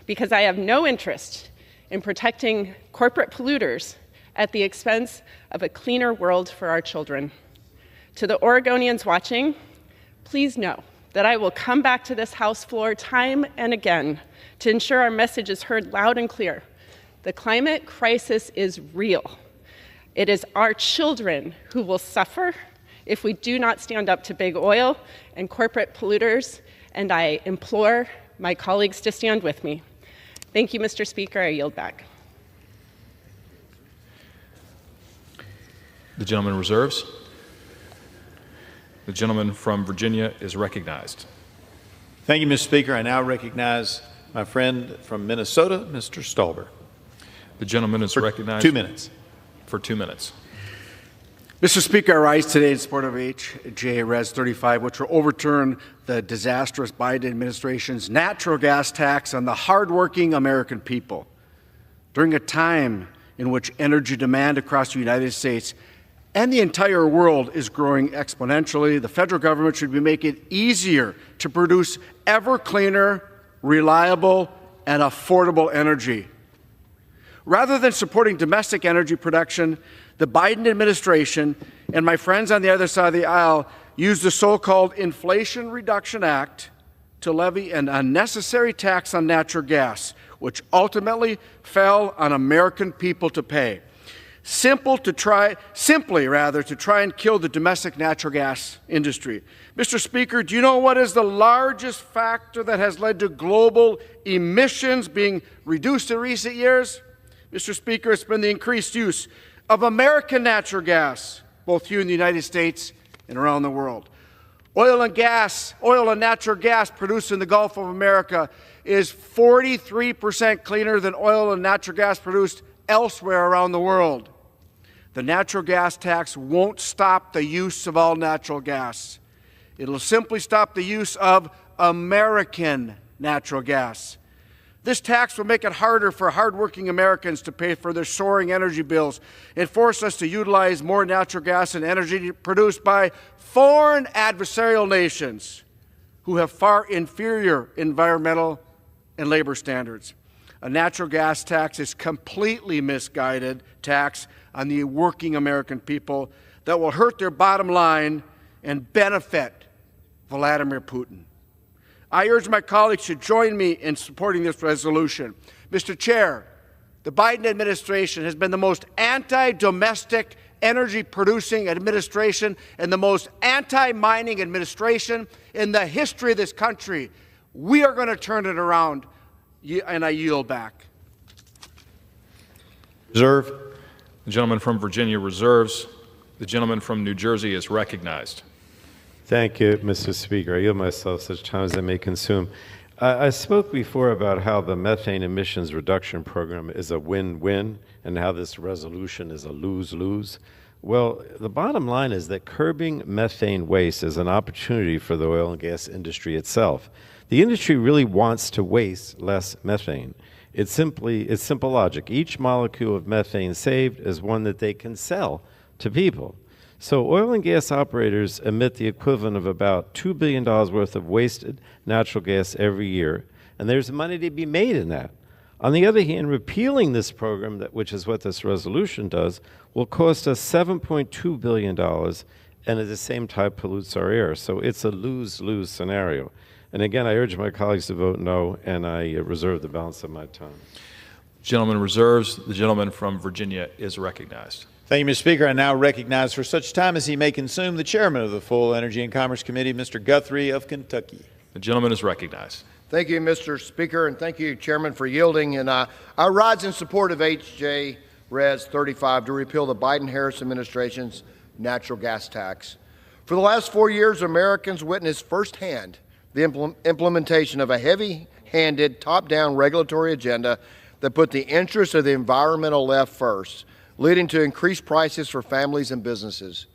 because I have no interest in protecting corporate polluters at the expense of a cleaner world for our children. To the Oregonians watching, please know that I will come back to this House floor time and again to ensure our message is heard loud and clear. The climate crisis is real. It is our children who will suffer if we do not stand up to big oil and corporate polluters, and I implore my colleagues to stand with me. Thank you, Mr. Speaker. I yield back. The gentleman reserves. The gentleman from Virginia is recognized. Thank you, Mr. Speaker. I now recognize my friend from Minnesota, Mr. Stauber. The gentleman is recognized. 2 minutes. For 2 minutes. Mr. Speaker, I rise today in support of H.J. Res. 35, which will overturn the disastrous Biden administration's natural gas tax on the hardworking American people. During a time in which energy demand across the United States and the entire world is growing exponentially, the federal government should be making it easier to produce ever cleaner, reliable, and affordable energy. Rather than supporting domestic energy production, the Biden administration and my friends on the other side of the aisle used the so-called Inflation Reduction Act to levy an unnecessary tax on natural gas, which ultimately fell on American people to pay. Simply to try and kill the domestic natural gas industry. Mr. Speaker, do you know what is the largest factor that has led to global emissions being reduced in recent years? Mr. Speaker, it's been the increased use of American natural gas, both here in the United States and around the world. Oil and natural gas produced in the Gulf of America is 43% cleaner than oil and natural gas produced elsewhere around the world. The natural gas tax won't stop the use of all natural gas. It'll simply stop the use of American natural gas. This tax will make it harder for hardworking Americans to pay for their soaring energy bills and force us to utilize more natural gas and energy produced by foreign adversarial nations who have far inferior environmental and labor standards. A natural gas tax is completely misguided tax on the working American people that will hurt their bottom line and benefit Vladimir Putin. I urge my colleagues to join me in supporting this resolution. Mr. Chair, the Biden administration has been the most anti-domestic energy-producing administration and the most anti-mining administration in the history of this country. We are going to turn it around, and I yield back. Reserve. The gentleman from Virginia reserves. The gentleman from New Jersey is recognized. Thank you, Mr. Speaker. I yield myself such time as I may consume. I spoke before about how the methane emissions reduction program is a win-win and how this resolution is a lose-lose. Well, the bottom line is that curbing methane waste is an opportunity for the oil and gas industry itself. The industry really wants to waste less methane. It's simple logic. Each molecule of methane saved is one that they can sell to people. So oil and gas operators emit the equivalent of about $2 billion worth of wasted natural gas every year, and there's money to be made in that. On the other hand, repealing this program, which is what this resolution does, will cost us $7.2 billion and at the same time pollutes our air. So it's a lose-lose scenario. And again, I urge my colleagues to vote no, and I reserve the balance of my time. Gentleman reserves. The gentleman from Virginia is recognized. Thank you, Mr. Speaker. I now recognize for such time as he may consume the chairman of the full Energy and Commerce Committee, Mr. Guthrie of Kentucky. The gentleman is recognized. Thank you, Mr. Speaker, and thank you, Chairman, for yielding. And I rise in support of H.J. Res. 35 to repeal the Biden-Harris administration's natural gas tax. For the last 4 years, Americans witnessed firsthand the implementation of a heavy-handed, top-down regulatory agenda that put the interests of the environmental left first, leading to increased prices for families and businesses.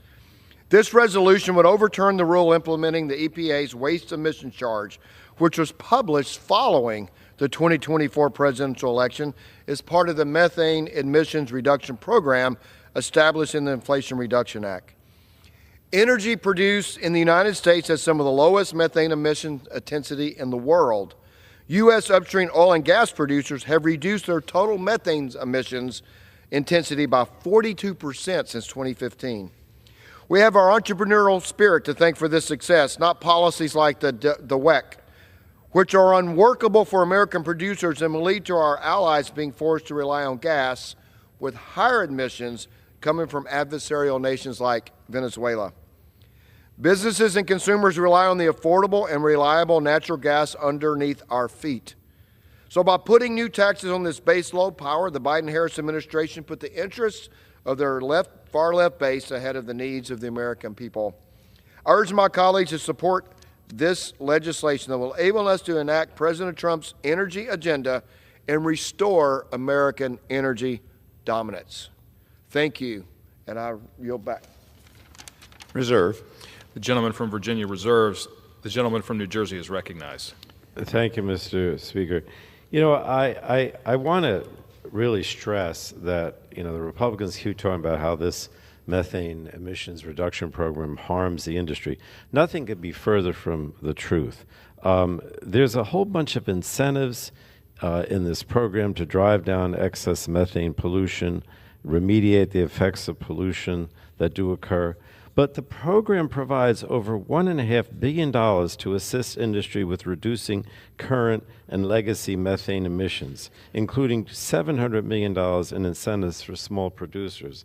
This resolution would overturn the rule implementing the EPA's waste emission charge, which was published following the 2024 presidential election as part of the methane emissions reduction program established in the Inflation Reduction Act. Energy produced in the United States has some of the lowest methane emission intensity in the world. U.S. upstream oil and gas producers have reduced their total methane emissions intensity by 42% since 2015. We have our entrepreneurial spirit to thank for this success, not policies like the WEC, which are unworkable for American producers and will lead to our allies being forced to rely on gas with higher emissions coming from adversarial nations like Venezuela. Businesses and consumers rely on the affordable and reliable natural gas underneath our feet. So by putting new taxes on this base load power, the Biden-Harris administration put the interests of their far left base ahead of the needs of the American people. I urge my colleagues to support this legislation that will enable us to enact President Trump's energy agenda and restore American energy dominance. Thank you, and I yield back. Reserve. The gentleman from Virginia reserves. The gentleman from New Jersey is recognized. Thank you, Mr. Speaker. You know, I want to really stress that, the Republicans keep talking about how this methane emissions reduction program harms the industry. Nothing could be further from the truth. There's a whole bunch of incentives in this program to drive down excess methane pollution, remediate the effects of pollution that do occur. But the program provides over $1.5 billion to assist industry with reducing current and legacy methane emissions, including $700 million in incentives for small producers.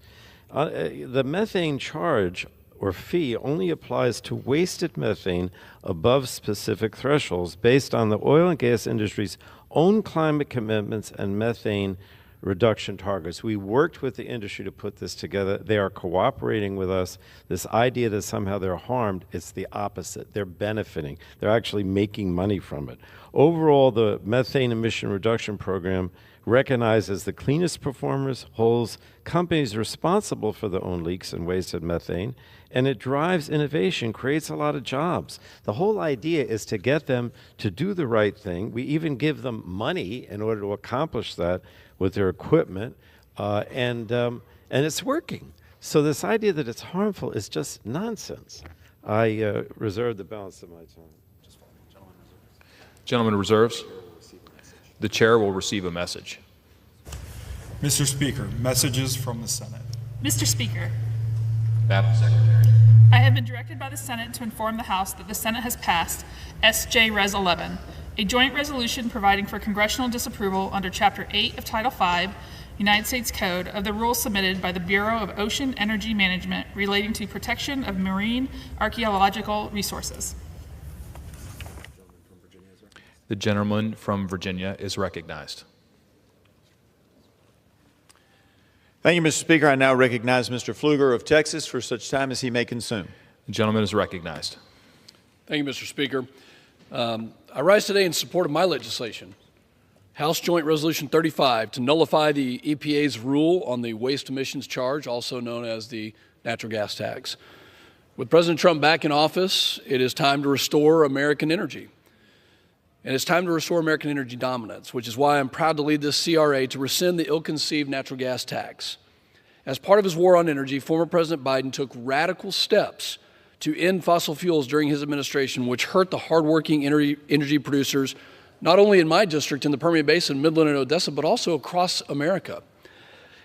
The methane charge or fee only applies to wasted methane above specific thresholds based on the oil and gas industry's own climate commitments and methane reduction targets. We worked with the industry to put this together. They are cooperating with us. This idea that somehow they're harmed, it's the opposite. They're benefiting. They're actually making money from it. Overall, the methane emission reduction program recognizes the cleanest performers, holds companies responsible for their own leaks and wasted methane, and it drives innovation, creates a lot of jobs. The whole idea is to get them to do the right thing. We even give them money in order to accomplish that with their equipment, and it's working. So this idea that it's harmful is just nonsense. I reserve the balance of my time. Gentleman reserves. The chair will receive a message. Mr. Speaker, messages from the Senate. Mr. Speaker, Madam Secretary. I have been directed by the Senate to inform the House that the Senate has passed S.J. Res. 11, a joint resolution providing for congressional disapproval under Chapter 8 of Title 5, United States Code, of the rules submitted by the Bureau of Ocean Energy Management relating to protection of marine archaeological resources. The gentleman from Virginia is recognized. Thank you, Mr. Speaker. I now recognize Mr. Pfluger of Texas for such time as he may consume. The gentleman is recognized. Thank you, Mr. Speaker. I rise today in support of my legislation, House Joint Resolution 35, to nullify the EPA's rule on the waste emissions charge, also known as the natural gas tax. With President Trump back in office, it is time to restore American energy. And it's time to restore American energy dominance, which is why I'm proud to lead this CRA to rescind the ill-conceived natural gas tax. As part of his war on energy, former President Biden took radical steps to end fossil fuels during his administration, which hurt the hardworking energy producers, not only in my district in the Permian Basin, Midland, and Odessa, but also across America.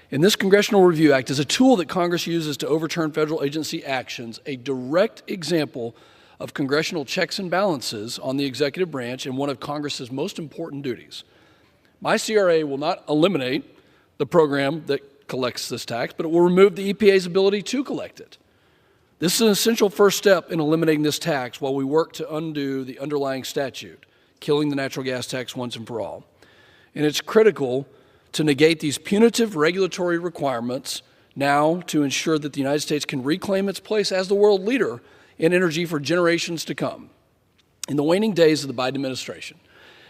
And this Congressional Review Act is a tool that Congress uses to overturn federal agency actions, a direct example of congressional checks and balances on the executive branch and one of Congress's most important duties. My CRA will not eliminate the program that collects this tax, but it will remove the EPA's ability to collect it. This is an essential first step in eliminating this tax while we work to undo the underlying statute, killing the natural gas tax once and for all. And it's critical to negate these punitive regulatory requirements now to ensure that the United States can reclaim its place as the world leader in energy for generations to come. In the waning days of the Biden administration,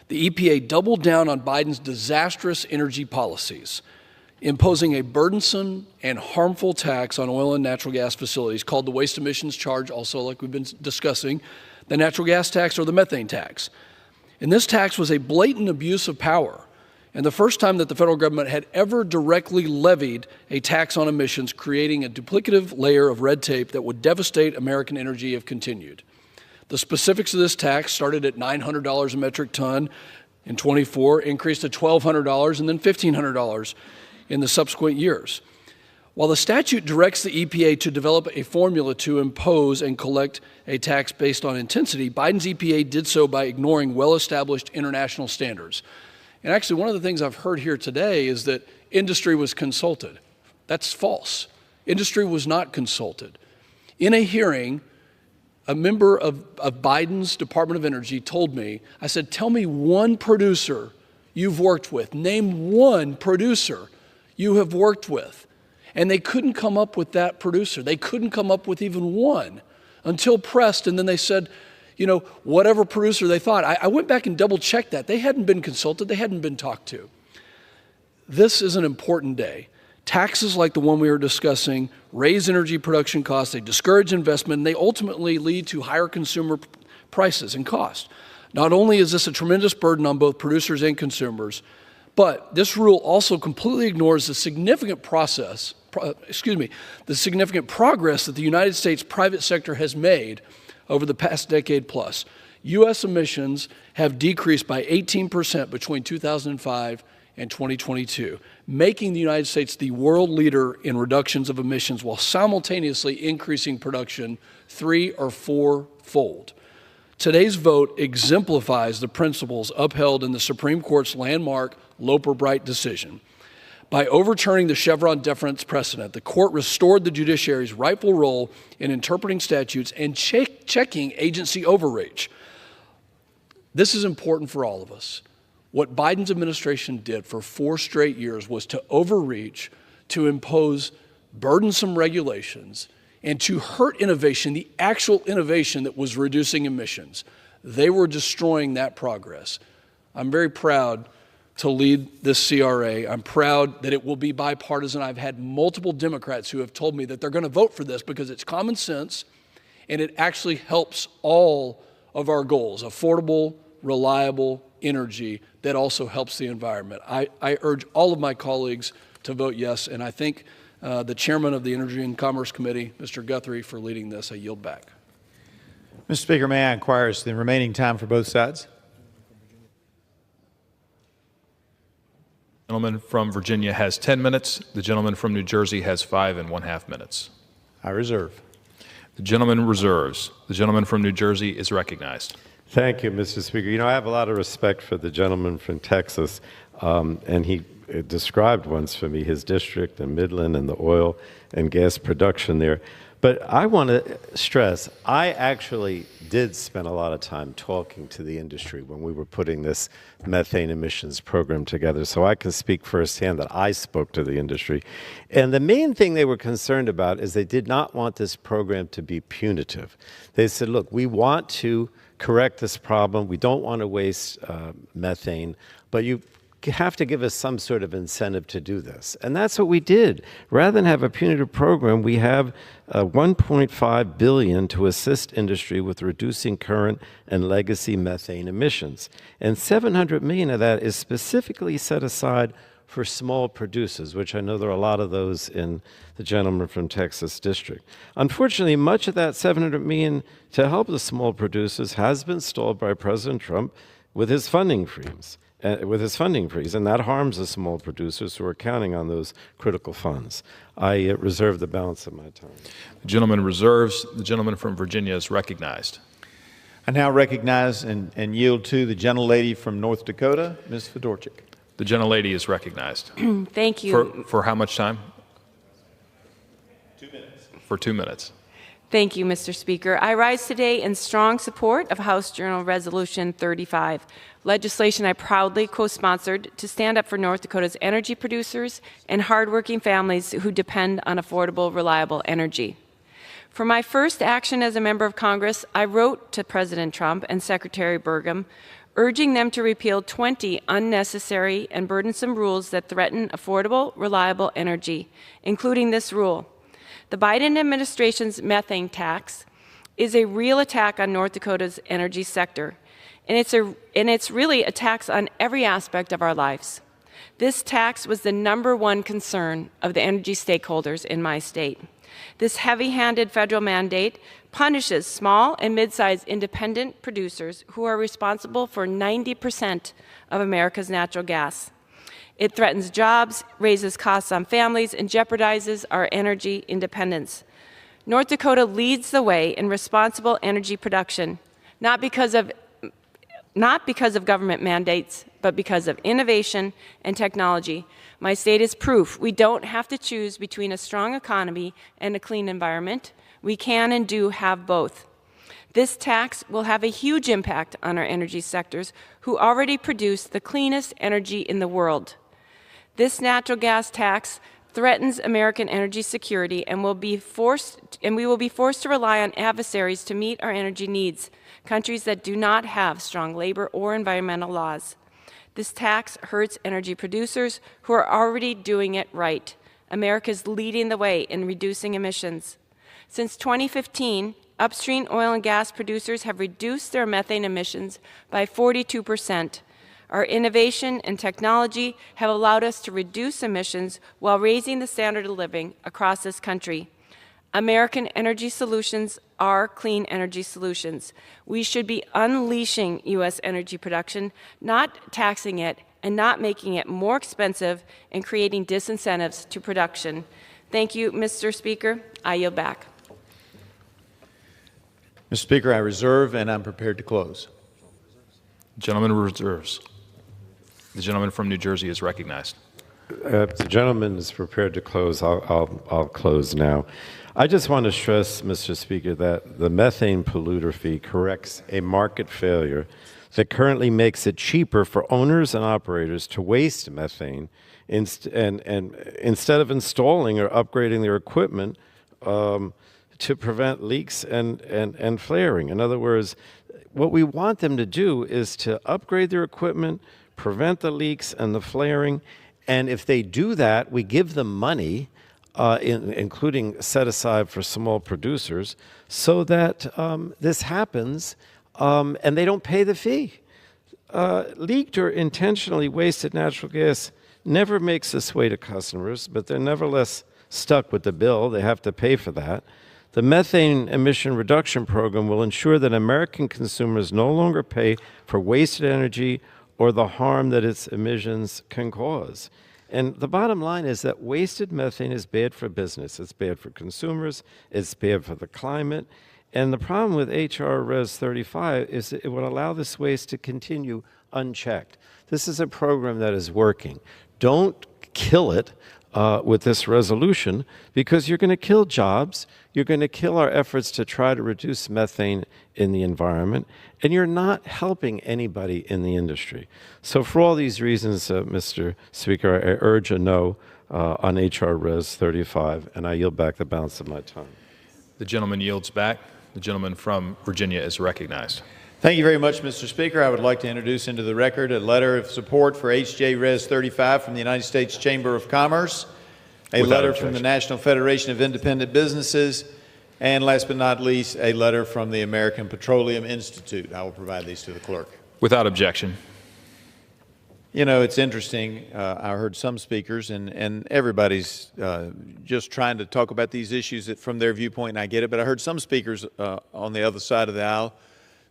the EPA doubled down on Biden's disastrous energy policies, imposing a burdensome and harmful tax on oil and natural gas facilities called the waste emissions charge, also like we've been discussing, the natural gas tax or the methane tax. And this tax was a blatant abuse of power, and the first time that the federal government had ever directly levied a tax on emissions, creating a duplicative layer of red tape that would devastate American energy if continued. The specifics of this tax started at $900 a metric ton in 24, increased to $1,200 and then $1,500 in the subsequent years. While the statute directs the EPA to develop a formula to impose and collect a tax based on intensity, Biden's EPA did so by ignoring well-established international standards. And actually, one of the things I've heard here today is that industry was consulted. That's false. Industry was not consulted. In a hearing, a member of Biden's Department of Energy told me, I said, tell me one producer you've worked with. Name one producer you have worked with. And they couldn't come up with that producer. They couldn't come up with even one until pressed, and then they said, you know, whatever producer they thought. I went back and double-checked that. They hadn't been consulted. They hadn't been talked to. This is an important day. Taxes like the one we were discussing raise energy production costs, they discourage investment, and they ultimately lead to higher consumer prices and costs. Not only is this a tremendous burden on both producers and consumers, but this rule also completely ignores the significant progress that the United States private sector has made over the past decade plus. U.S. emissions have decreased by 18% between 2005 and 2022, making the United States the world leader in reductions of emissions while simultaneously increasing production 3- or 4-fold. Today's vote exemplifies the principles upheld in the Supreme Court's landmark Loper-Bright decision. By overturning the Chevron deference precedent, the court restored the judiciary's rightful role in interpreting statutes and checking agency overreach. This is important for all of us. What Biden's administration did for 4 straight years was to overreach, to impose burdensome regulations, and to hurt innovation, the actual innovation that was reducing emissions. They were destroying that progress. I'm very proud to lead this CRA. I'm proud that it will be bipartisan. I've had multiple Democrats who have told me that they're going to vote for this because it's common sense and it actually helps all of our goals, affordable, reliable energy that also helps the environment. I urge all of my colleagues to vote yes, and I thank the chairman of the Energy and Commerce Committee, Mr. Guthrie, for leading this. I yield back. Mr. Speaker, may I inquire as to the remaining time for both sides? The gentleman from Virginia has 10 minutes. The gentleman from New Jersey has 5 1/2 minutes. I reserve. The gentleman reserves. The gentleman from New Jersey is recognized. Thank you, Mr. Speaker. You know, I have a lot of respect for the gentleman from Texas, and he described once for me his district and Midland and the oil and gas production there. But I want to stress, I actually did spend a lot of time talking to the industry when we were putting this methane emissions program together, so I can speak firsthand that I spoke to the industry. And the main thing they were concerned about is they did not want this program to be punitive. They said, look, we want to correct this problem. We don't want to waste methane, but you have to give us some sort of incentive to do this. And that's what we did. Rather than have a punitive program, we have $1.5 billion to assist industry with reducing current and legacy methane emissions. And $700 million of that is specifically set aside for small producers, which I know there are a lot of those in the gentleman from Texas district. Unfortunately, much of that $700 million to help the small producers has been stalled by President Trump with his funding freeze. And that harms the small producers who are counting on those critical funds. I reserve the balance of my time. The gentleman reserves. The gentleman from Virginia is recognized. I now recognize and yield to the gentlelady from North Dakota, Ms. Fedorchik. The gentlelady is recognized. Thank you. For how much time? 2 minutes. For 2 minutes. Thank you, Mr. Speaker. I rise today in strong support of House Journal Resolution 35, legislation I proudly co-sponsored to stand up for North Dakota's energy producers and hardworking families who depend on affordable, reliable energy. For my first action as a member of Congress, I wrote to President Trump and Secretary Burgum, urging them to repeal 20 unnecessary and burdensome rules that threaten affordable, reliable energy, including this rule. The Biden administration's methane tax is a real attack on North Dakota's energy sector, and it's really a tax on every aspect of our lives. This tax was the #1 concern of the energy stakeholders in my state. This heavy-handed federal mandate punishes small and mid-sized independent producers who are responsible for 90% of America's natural gas. It threatens jobs, raises costs on families, and jeopardizes our energy independence. North Dakota leads the way in responsible energy production, not because of government mandates, but because of innovation and technology. My state is proof we don't have to choose between a strong economy and a clean environment. We can and do have both. This tax will have a huge impact on our energy sectors, who already produce the cleanest energy in the world. This natural gas tax threatens American energy security, and we will be forced to rely on adversaries to meet our energy needs, countries that do not have strong labor or environmental laws. This tax hurts energy producers who are already doing it right. America is leading the way in reducing emissions. Since 2015, upstream oil and gas producers have reduced their methane emissions by 42%. Our innovation and technology have allowed us to reduce emissions while raising the standard of living across this country. American energy solutions are clean energy solutions. We should be unleashing U.S. energy production, not taxing it and not making it more expensive and creating disincentives to production. Thank you, Mr. Speaker. I yield back. Mr. Speaker, I reserve and I'm prepared to close. Gentleman reserves. The gentleman from New Jersey is recognized. If the gentleman is prepared to close, I'll close now. I just want to stress, Mr. Speaker, that the methane polluter fee corrects a market failure that currently makes it cheaper for owners and operators to waste methane and instead of installing or upgrading their equipment to prevent leaks and flaring. In other words, what we want them to do is to upgrade their equipment, prevent the leaks and the flaring, and if they do that, we give them money, including set aside for small producers, so that this happens and they don't pay the fee. Leaked or intentionally wasted natural gas never makes its way to customers, but they're nevertheless stuck with the bill. They have to pay for that. The methane emission reduction program will ensure that American consumers no longer pay for wasted energy or the harm that its emissions can cause. And the bottom line is that wasted methane is bad for business. It's bad for consumers. It's bad for the climate. And the problem with H.R. Res 35 is that it would allow this waste to continue unchecked. This is a program that is working. Don't kill it with this resolution, because you're going to kill jobs, you're going to kill our efforts to try to reduce methane in the environment, and you're not helping anybody in the industry. So for all these reasons, Mr. Speaker, I urge a no on H.R. Res 35, and I yield back the balance of my time. The gentleman yields back. The gentleman from Virginia is recognized. Thank you very much, Mr. Speaker. I would like to introduce into the record a letter of support for H.J. Res 35 from the United States Chamber of Commerce, a letter from the National Federation of Independent Businesses, and last but not least, a letter from the American Petroleum Institute. I will provide these to the clerk. Without objection. You know, it's interesting. I heard some speakers, and everybody's just trying to talk about these issues from their viewpoint, and I get it, but I heard some speakers on the other side of the aisle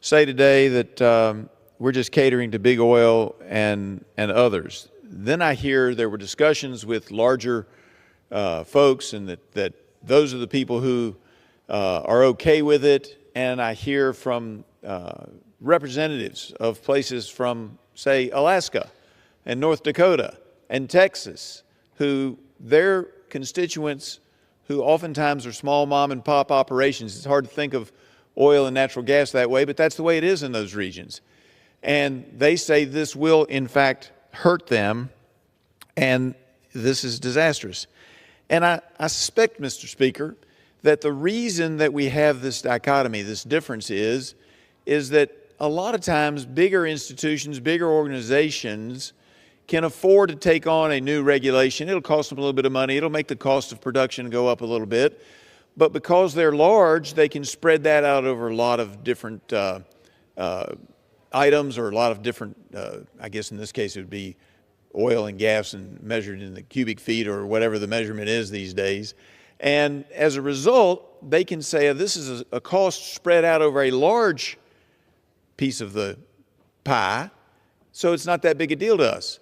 say today that we're just catering to big oil and others. Then I hear there were discussions with larger folks, and that those are the people who are okay with it, and I hear from representatives of places from, say, Alaska and North Dakota and Texas, who their constituents, who oftentimes are small mom and pop operations. It's hard to think of oil and natural gas that way, but that's the way it is in those regions. And they say this will, in fact, hurt them, and this is disastrous. And I suspect, Mr. Speaker, that the reason that we have this dichotomy, this difference is that a lot of times bigger institutions, bigger organizations can afford to take on a new regulation. It'll cost them a little bit of money. It'll make the cost of production go up a little bit. But because they're large, they can spread that out over a lot of different items, or a lot of different, I guess in this case it would be oil and gas and measured in the cubic feet or whatever the measurement is these days. And as a result, they can say, this is a cost spread out over a large piece of the pie, so it's not that big a deal to us.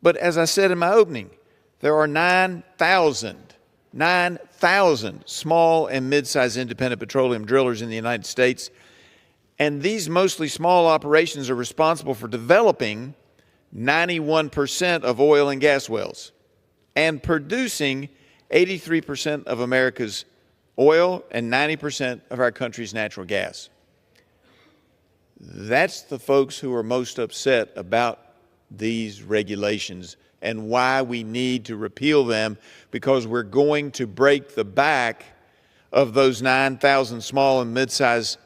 But as I said in my opening, there are 9,000 small and mid-sized independent petroleum drillers in the United States, and these mostly small operations are responsible for developing 91% of oil and gas wells and producing 83% of America's oil and 90% of our country's natural gas. That's the folks who are most upset about these regulations and why we need to repeal them, because we're going to break the back of those 9,000 small and mid-sized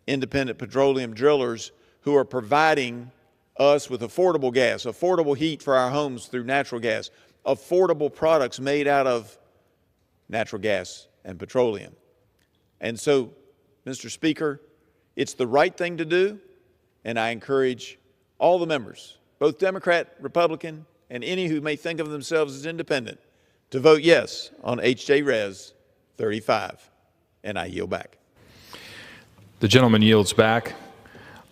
independent petroleum drillers who are providing us with affordable gas, affordable heat for our homes through natural gas, affordable products made out of natural gas and petroleum. And so, Mr. Speaker, it's the right thing to do, and I encourage all the members, both Democrat, Republican, and any who may think of themselves as independent, to vote yes on H.J. Res 35. And I yield back. The gentleman yields back.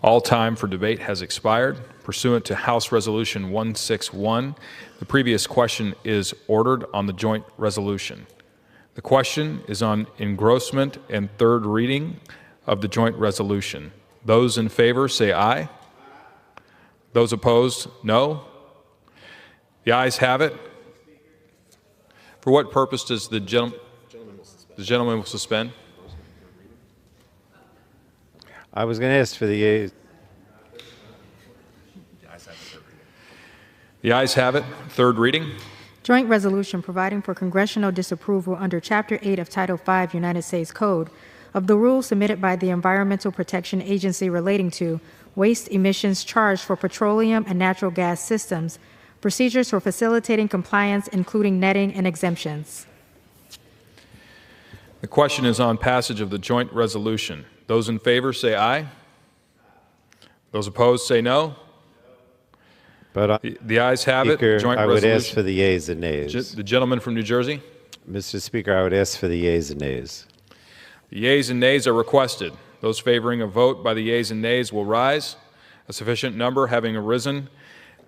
All time for debate has expired. Pursuant to House Resolution 161, the previous question is ordered on the joint resolution. The question is on engrossment and third reading of the joint resolution. Those in favor say aye. Those opposed, no. The ayes have it. For what purpose does the gentleman will suspend? I was going to ask for the yeas. The ayes have it. Third reading. Joint resolution providing for congressional disapproval under Chapter 8 of Title 5 United States Code of the rules submitted by the Environmental Protection Agency relating to waste emissions charged for petroleum and natural gas systems, procedures for facilitating compliance, including netting and exemptions. The question is on passage of the joint resolution. Those in favor say aye. Those opposed say no. But the ayes have Speaker, it. Joint I would resolution. ask for the yeas and nays. The gentleman from New Jersey. Mr. Speaker, I would ask for the yeas and nays. The yeas and nays are requested. Those favoring a vote by the yeas and nays will rise. A sufficient number having arisen,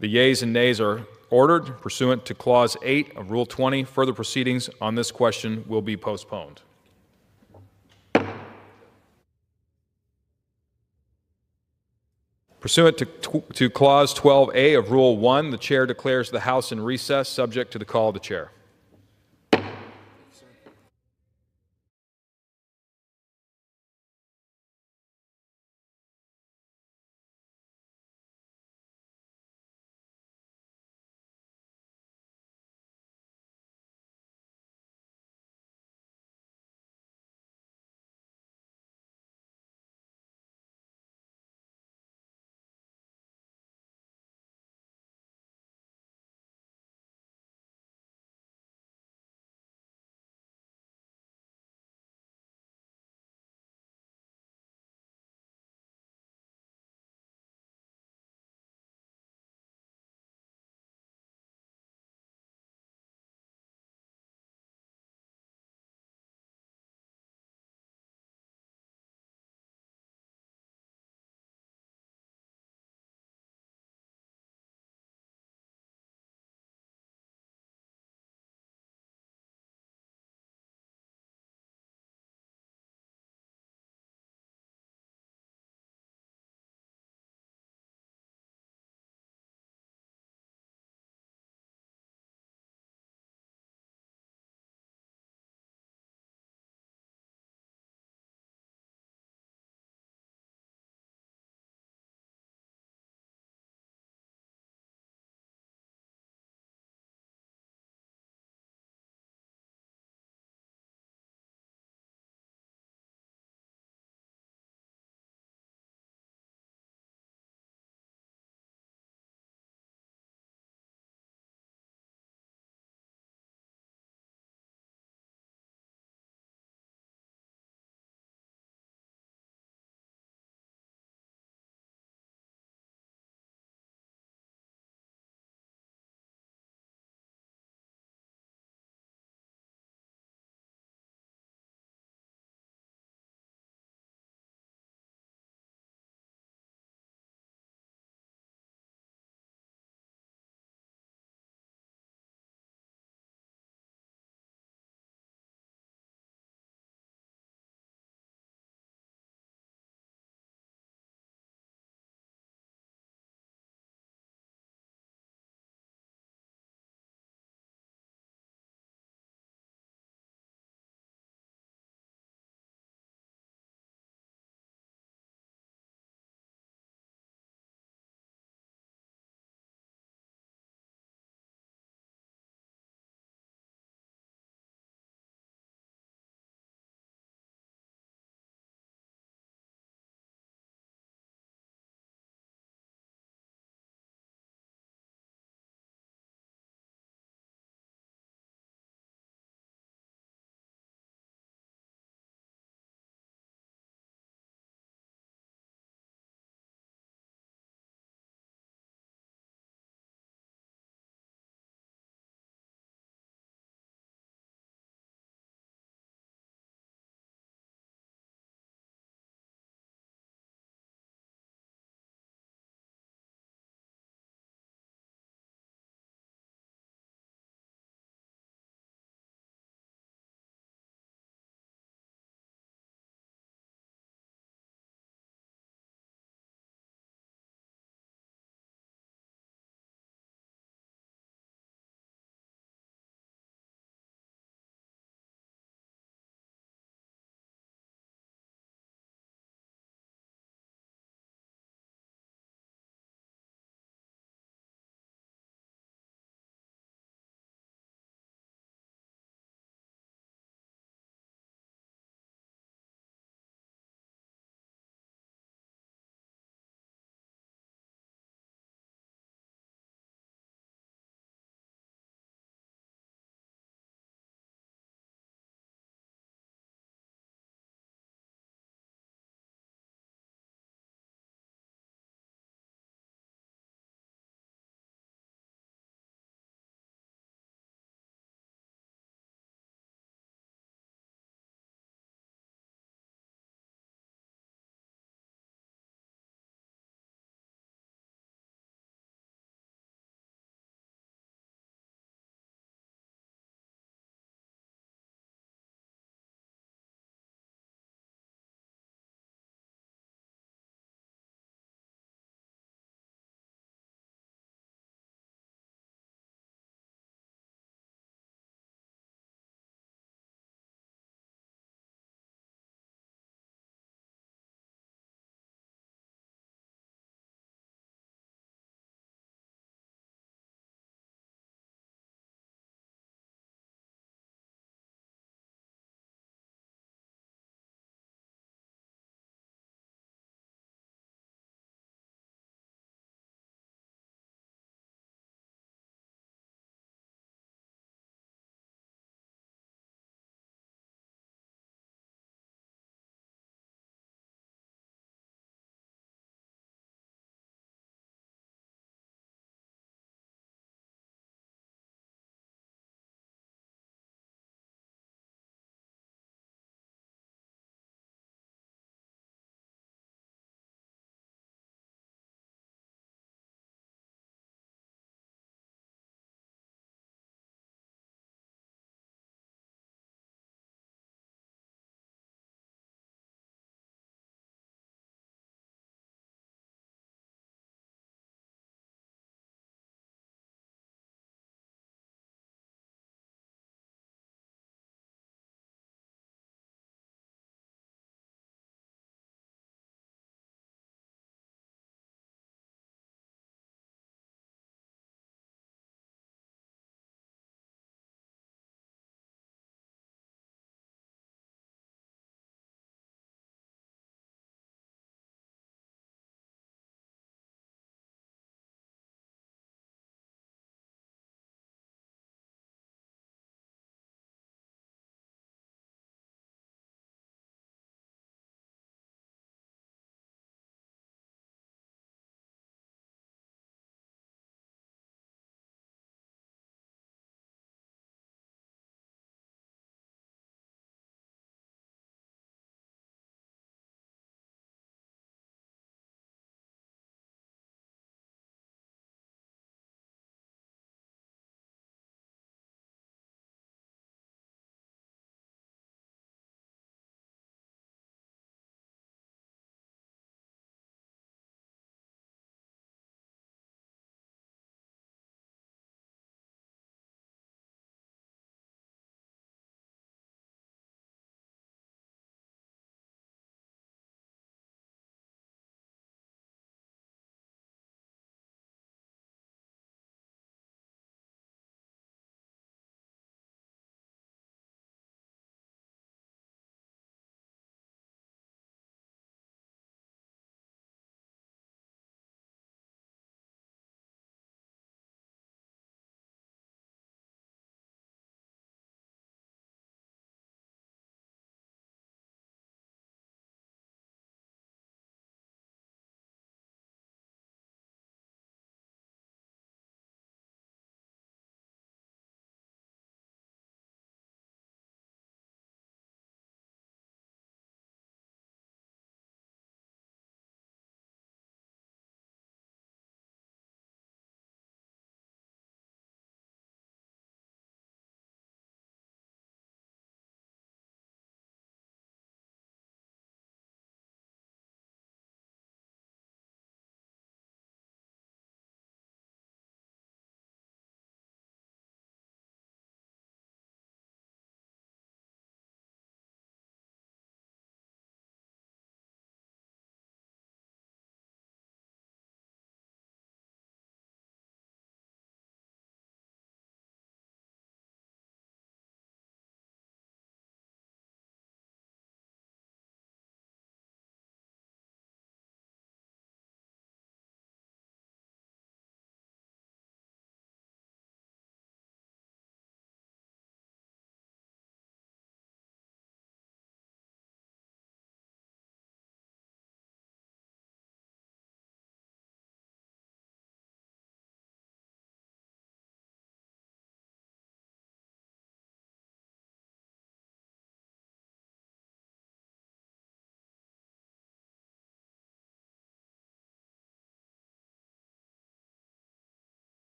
the yeas and nays are ordered. Pursuant to Clause 8 of Rule 20, further proceedings on this question will be postponed. Pursuant to Clause 12A of Rule 1, the Chair declares the House in recess, subject to the call of the Chair.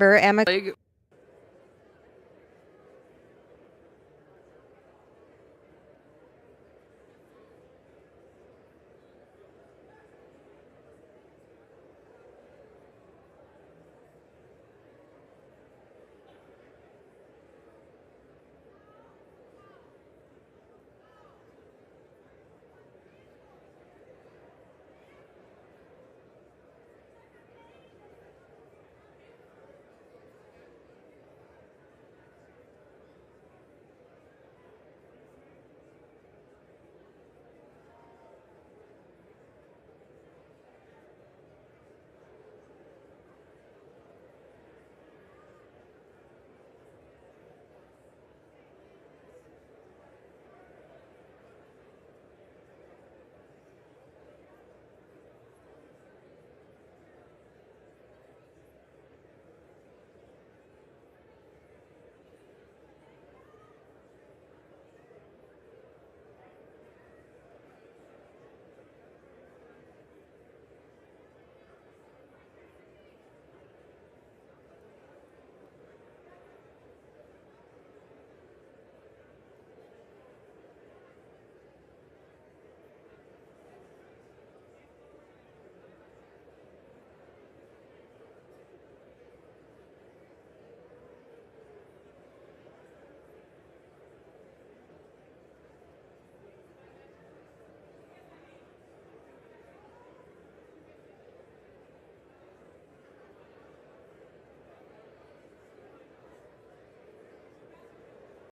Member Emma.